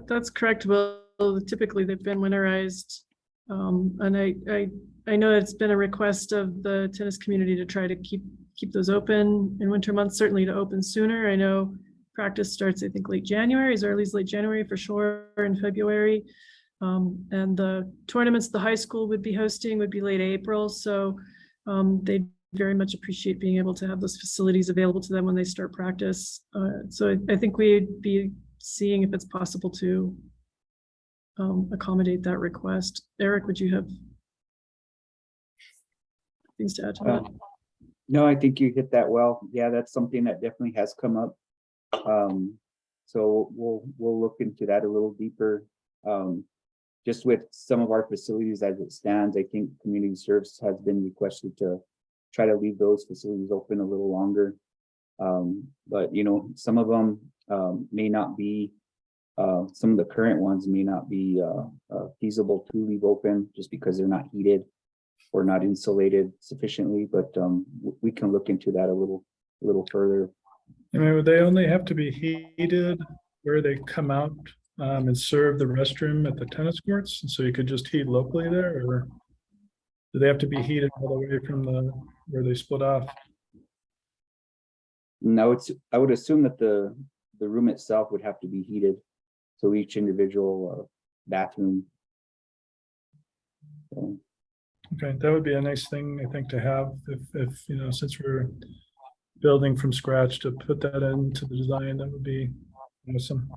that's correct. Well, typically they've been winterized. And I know it's been a request of the tennis community to try to keep those open in winter months, certainly to open sooner. I know practice starts, I think, late January, as early as late January for sure, in February. And the tournaments the high school would be hosting would be late April. So they very much appreciate being able to have those facilities available to them when they start practice. So I think we'd be seeing if it's possible to accommodate that request. Eric, would you have things to add to that? No, I think you hit that well. Yeah, that's something that definitely has come up. So we'll look into that a little deeper. Just with some of our facilities as it stands, I think community service has been requested to try to leave those facilities open a little longer. But you know, some of them may not be, some of the current ones may not be feasible to leave open just because they're not heated or not insulated sufficiently, but we can look into that a little further. I mean, would they only have to be heated where they come out and serve the restroom at the tennis courts? And so you could just heat locally there, or do they have to be heated all the way from where they split off? No, I would assume that the room itself would have to be heated. So each individual bathroom. So, Okay, that would be a nice thing, I think, to have if you know, since we're building from scratch, to put that into the design, that would be awesome.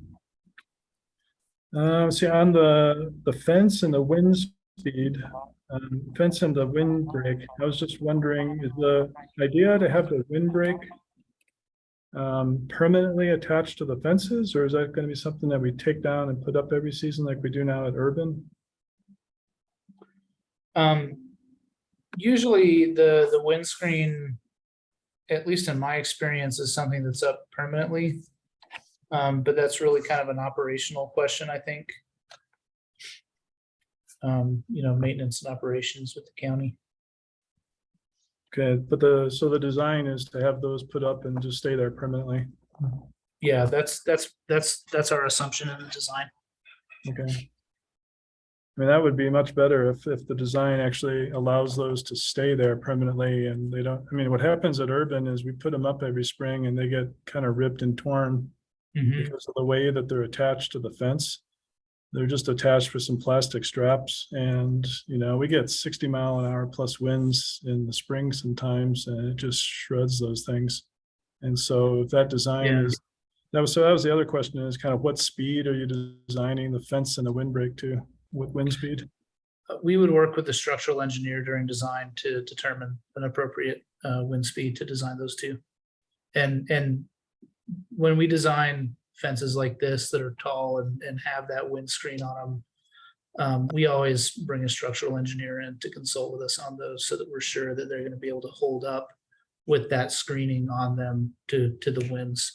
See, on the fence and the wind speed, fence and the windbreak, I was just wondering, is the idea to have the windbreak permanently attached to the fences, or is that going to be something that we take down and put up every season like we do now at Urban? Usually the windscreen, at least in my experience, is something that's up permanently. But that's really kind of an operational question, I think. You know, maintenance and operations with the county. Okay, but so the design is to have those put up and just stay there permanently. Yeah, that's our assumption in the design. Okay. I mean, that would be much better if the design actually allows those to stay there permanently and they don't, I mean, what happens at Urban is we put them up every spring and they get kind of ripped and torn because of the way that they're attached to the fence. They're just attached with some plastic straps, and you know, we get 60-mile-an-hour plus winds in the spring sometimes, and it just shreds those things. And so if that design is, that was the other question, is kind of what speed are you designing the fence and the windbreak to? What wind speed? We would work with the structural engineer during design to determine an appropriate wind speed to design those two. And when we design fences like this that are tall and have that windscreen on them, we always bring a structural engineer in to consult with us on those so that we're sure that they're going to be able to hold up with that screening on them to the winds.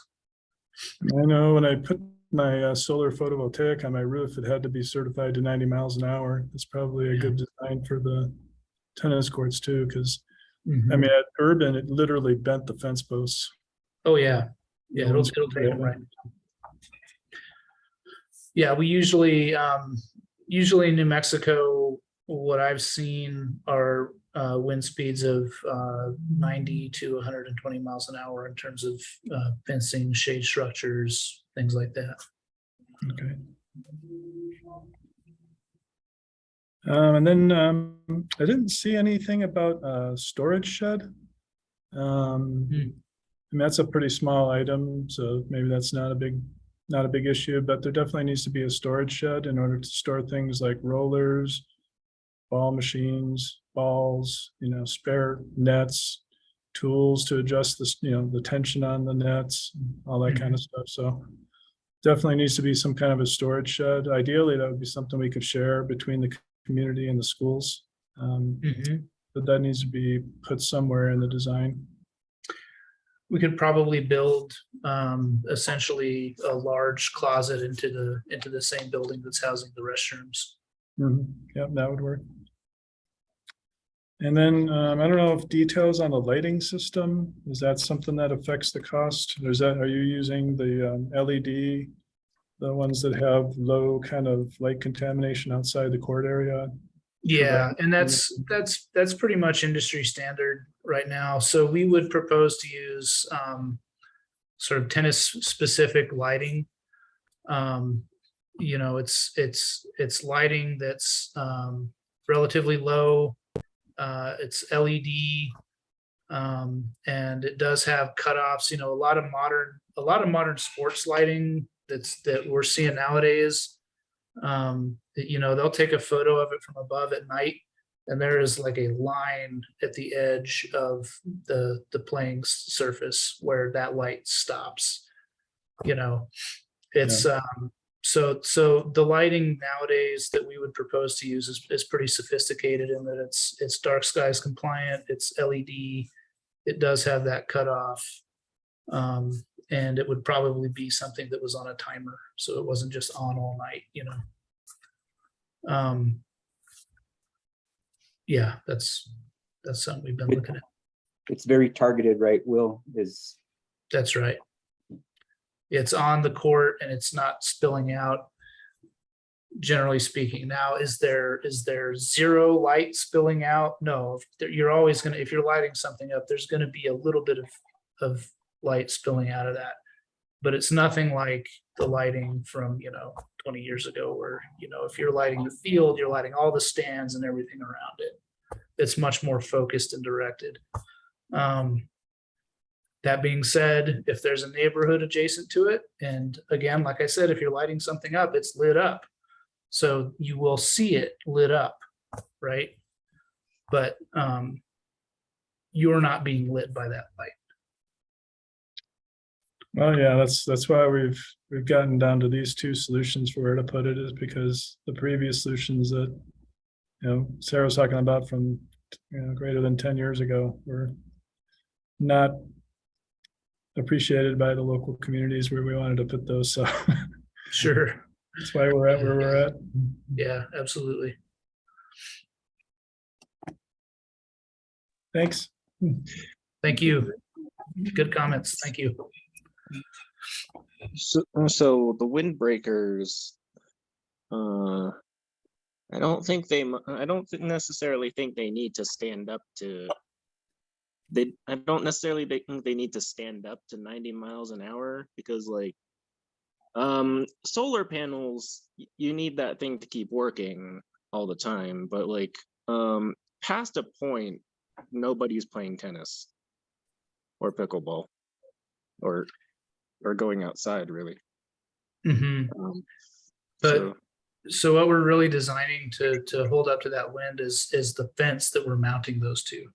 I know when I put my solar photovoltaic on my roof, it had to be certified to 90 miles an hour. It's probably a good design for the tennis courts too, because I mean, at Urban, it literally bent the fence posts. Oh yeah, yeah, it'll take them right. Yeah, we usually in New Mexico, what I've seen are wind speeds of 90 to 120 miles an hour in terms of fencing, shade structures, things like that. Okay. And then I didn't see anything about a storage shed. I mean, that's a pretty small item, so maybe that's not a big issue, but there definitely needs to be a storage shed in order to store things like rollers, ball machines, balls, you know, spare nets, tools to adjust the, you know, the tension on the nets, all that kind of stuff. So definitely needs to be some kind of a storage shed. Ideally, that would be something we could share between the community and the schools. But that needs to be put somewhere in the design. we could probably build essentially a large closet into the same building that's housing the restrooms. Yep, that would work. And then, I don't know if details on the lighting system, is that something that affects the cost? Or is that, are you using the LED? The ones that have low kind of light contamination outside the court area? Yeah, and that's pretty much industry standard right now. So we would propose to use sort of tennis specific lighting. You know, it's lighting that's relatively low. It's LED, and it does have cutoffs. You know, a lot of modern sports lighting that we're seeing nowadays. You know, they'll take a photo of it from above at night, and there is like a line at the edge of the playing surface where that light stops. You know, it's so the lighting nowadays that we would propose to use is pretty sophisticated in that it's dark skies compliant, it's LED, it does have that cutoff. And it would probably be something that was on a timer, so it wasn't just on all night, you know. Yeah, that's something we've been looking at. It's very targeted, right, Will? That's right. It's on the court and it's not spilling out, generally speaking. Now, is there zero light spilling out? No, you're always gonna, if you're lighting something up, there's gonna be a little bit of light spilling out of that. But it's nothing like the lighting from, you know, 20 years ago where, you know, if you're lighting the field, you're lighting all the stands and everything around it. It's much more focused and directed. That being said, if there's a neighborhood adjacent to it, and again, like I said, if you're lighting something up, it's lit up. So you will see it lit up, right? But you're not being lit by that light. Well, yeah, that's why we've gotten down to these two solutions for where to put it, is because the previous solutions that, you know, Sarah was talking about from, you know, greater than 10 years ago were not appreciated by the local communities where we wanted to put those. So Sure. that's why we're at where we're at. Yeah, absolutely. Thanks. Thank you. Good comments. Thank you. So the windbreakers, I don't necessarily think they need to stand up to. I don't necessarily think they need to stand up to 90 miles an hour, because like solar panels, you need that thing to keep working all the time, but like past a point, nobody's playing tennis or pickleball or going outside really. Mm-hmm. So So what we're really designing to hold up to that wind is the fence that we're mounting those to.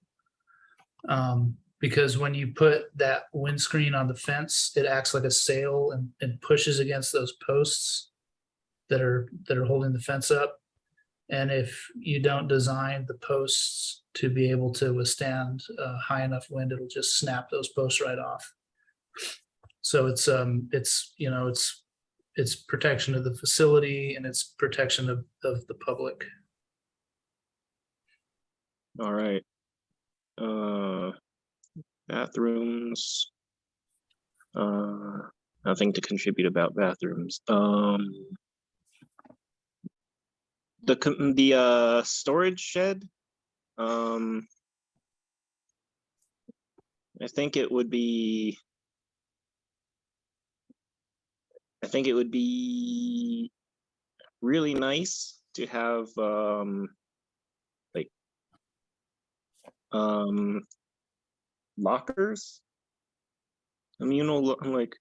Because when you put that windscreen on the fence, it acts like a sail and pushes against those posts that are holding the fence up. And if you don't design the posts to be able to withstand high enough wind, it'll just snap those posts right off. So it's you know, it's protection of the facility and it's protection of the public. all right. Bathrooms. Nothing to contribute about bathrooms. The storage shed. I think it would be really nice to have lockers. I mean, you know, like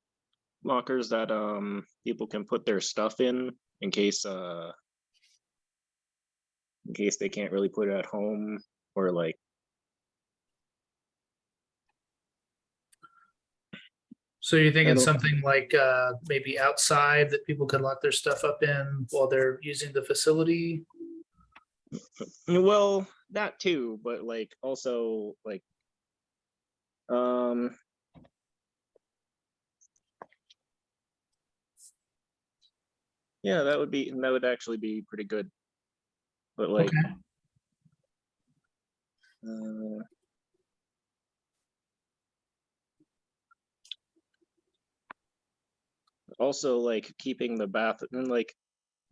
lockers that people can put their stuff in case they can't really put it at home, or like. So you're thinking something like maybe outside that people could lock their stuff up in while they're using the facility? Well, that too, but like also like Yeah, that would actually be pretty good. But like, Okay. also like keeping the bath and like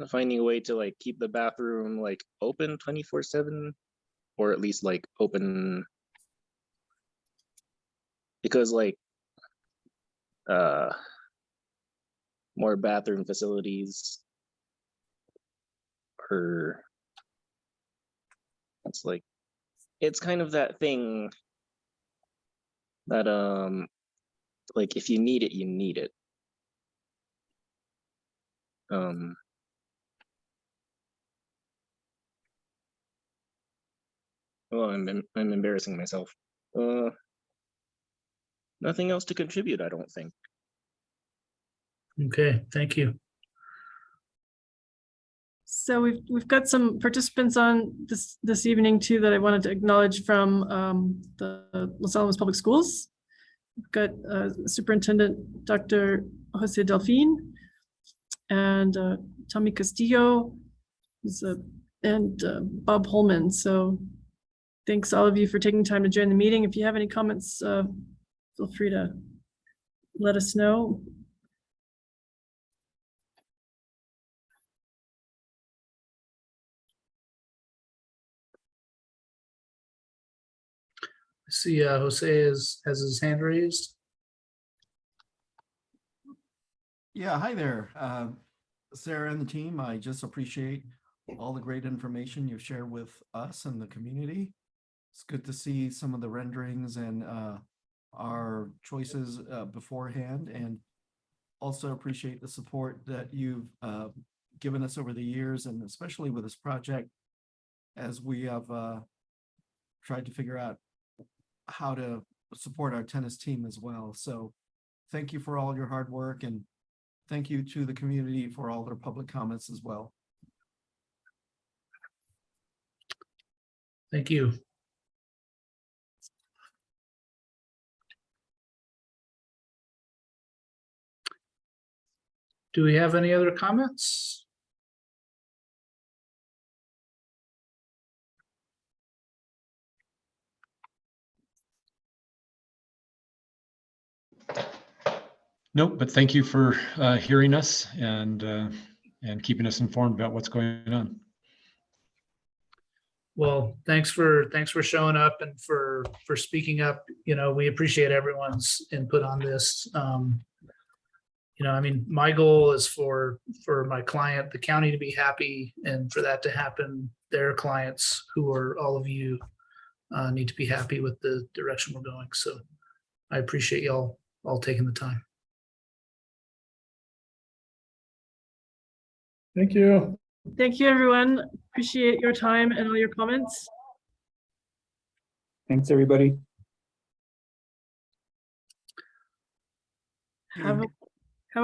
finding a way to like keep the bathroom like open 24/7, or at least like open, because like more bathroom facilities are, it's kind of that thing that like if you need it, you need it. Well, I'm embarrassing myself. Nothing else to contribute, I don't think. Okay, thank you. So we've got some participants on this evening too that I wanted to acknowledge from the Los Alamos Public Schools. We've got Superintendent Dr. Jose Delfin and Tommy Castillo and Bob Holman. So thanks all of you for taking time to join the meeting. If you have any comments, feel free to let us know. I see Jose has his hand raised. Yeah, hi there. Sarah and the team, I just appreciate all the great information you've shared with us and the community. It's good to see some of the renderings and our choices beforehand, and also appreciate the support that you've given us over the years, and especially with this project as we have tried to figure out how to support our tennis team as well. So thank you for all your hard work, and thank you to the community for all their public comments as well. Thank you. Do we have any other comments? Nope, but thank you for hearing us and keeping us informed about what's going on. Well, thanks for showing up and for speaking up. You know, we appreciate everyone's input on this. You know, I mean, my goal is for my client, the county, to be happy, and for that to happen, their clients, who are all of you, need to be happy with the direction we're going. So I appreciate y'all all taking the time. Thank you. Thank you, everyone. Appreciate your time and all your comments. Thanks, everybody. Have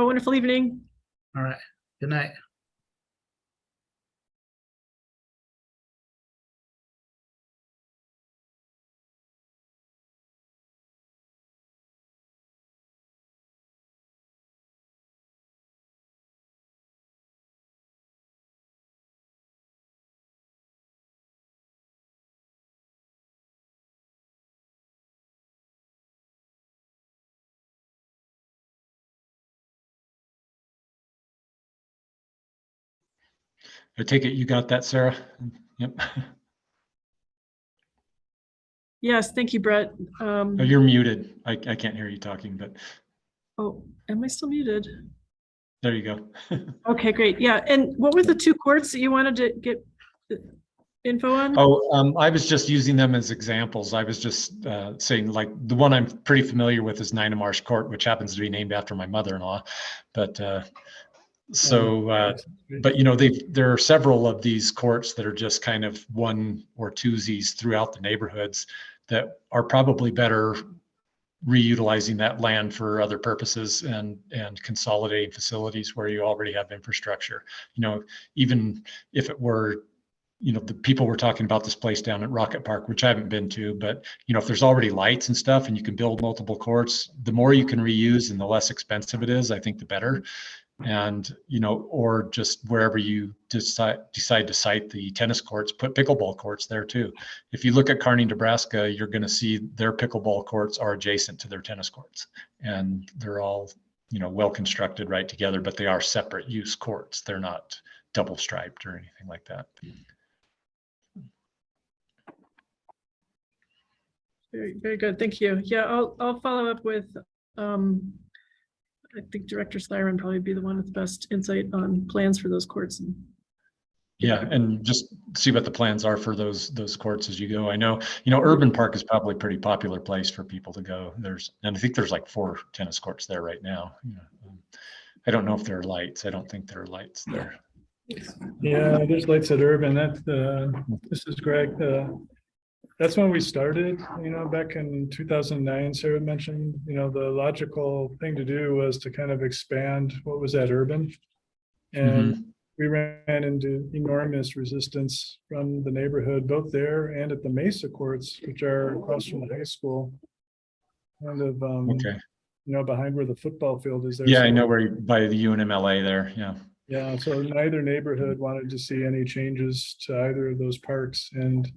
a wonderful evening. All right. Good night. I take it you got that, Sarah? Yep. Yes, thank you, Brett. Oh, you're muted. I can't hear you talking, but Oh, am I still muted? there you go. Okay, great. Yeah, and what were the two courts that you wanted to get info on? Oh, I was just using them as examples. I was just saying, like, the one I'm pretty familiar with is Nina Marsh Court, which happens to be named after my mother-in-law. But but you know, there are several of these courts that are just kind of one or twosies throughout the neighborhoods that are probably better reutilizing that land for other purposes and consolidating facilities where you already have infrastructure. You know, even if it were, you know, the people were talking about this place down at Rocket Park, which I haven't been to, but you know, if there's already lights and stuff and you can build multiple courts, the more you can reuse and the less expensive it is, I think the better. And, or just wherever you decide to site the tennis courts, put pickleball courts there too. If you look at Kearney, Nebraska, you're going to see their pickleball courts are adjacent to their tennis courts, and they're all, well constructed right together, but they are separate use courts. They're not double striped or anything like that. Very, very good. Thank you. Yeah, I'll follow up with, I think Director Slyron probably be the one with the best insight on plans for those courts. Yeah, and just see what the plans are for those courts as you go. I know, Urban Park is probably a pretty popular place for people to go. And I think there's like 4 tennis courts there right now. I don't know if there are lights. I don't think there are lights there. Yeah, there's lights at Urban. This is Greg. That's when we started, back in 2009, Sarah mentioned, the logical thing to do was to kind of expand what was at Urban. And we ran into enormous resistance from the neighborhood, both there and at the Mesa courts, which are across from the high school. Kind of, Okay. behind where the football field is there. Yeah, So- I know where by the UNMLA there. Yeah. Yeah, so neither neighborhood wanted to see any changes to either of those parks, and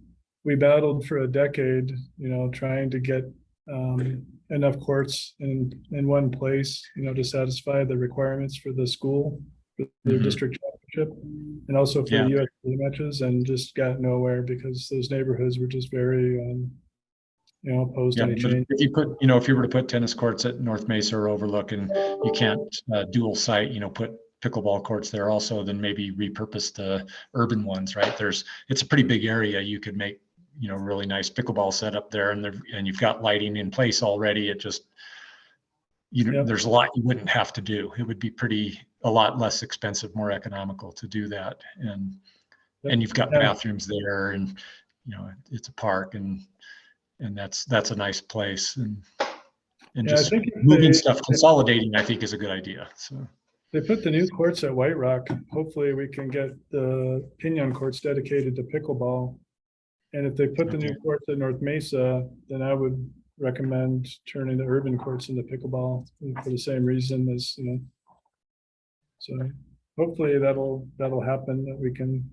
we battled for a decade, trying to get enough courts in one place, to satisfy the requirements for the school, for their district championship, and also for the US matches, and just got nowhere because those neighborhoods were just very, opposed to Yeah, any but change. if you put, if you were to put tennis courts at North Mesa or Overlook, and you can't dual site, put pickleball courts there also, then maybe repurpose the urban ones, right? It's a pretty big area. You could make, really nice pickleball setup there, and you've got lighting in place already. It just, there's a lot you wouldn't have to do. It would be a lot less expensive, more economical to do that. And you've got bathrooms there, and, it's a park, and that's a nice place. And I just think if moving they- stuff, consolidating, I think is a good idea. So. They put the new courts at White Rock. Hopefully we can get the Pinion courts dedicated to pickleball. And if they put the new courts at North Mesa, then I would recommend turning the urban courts into pickleball for the same reason as, So hopefully that'll happen, that we can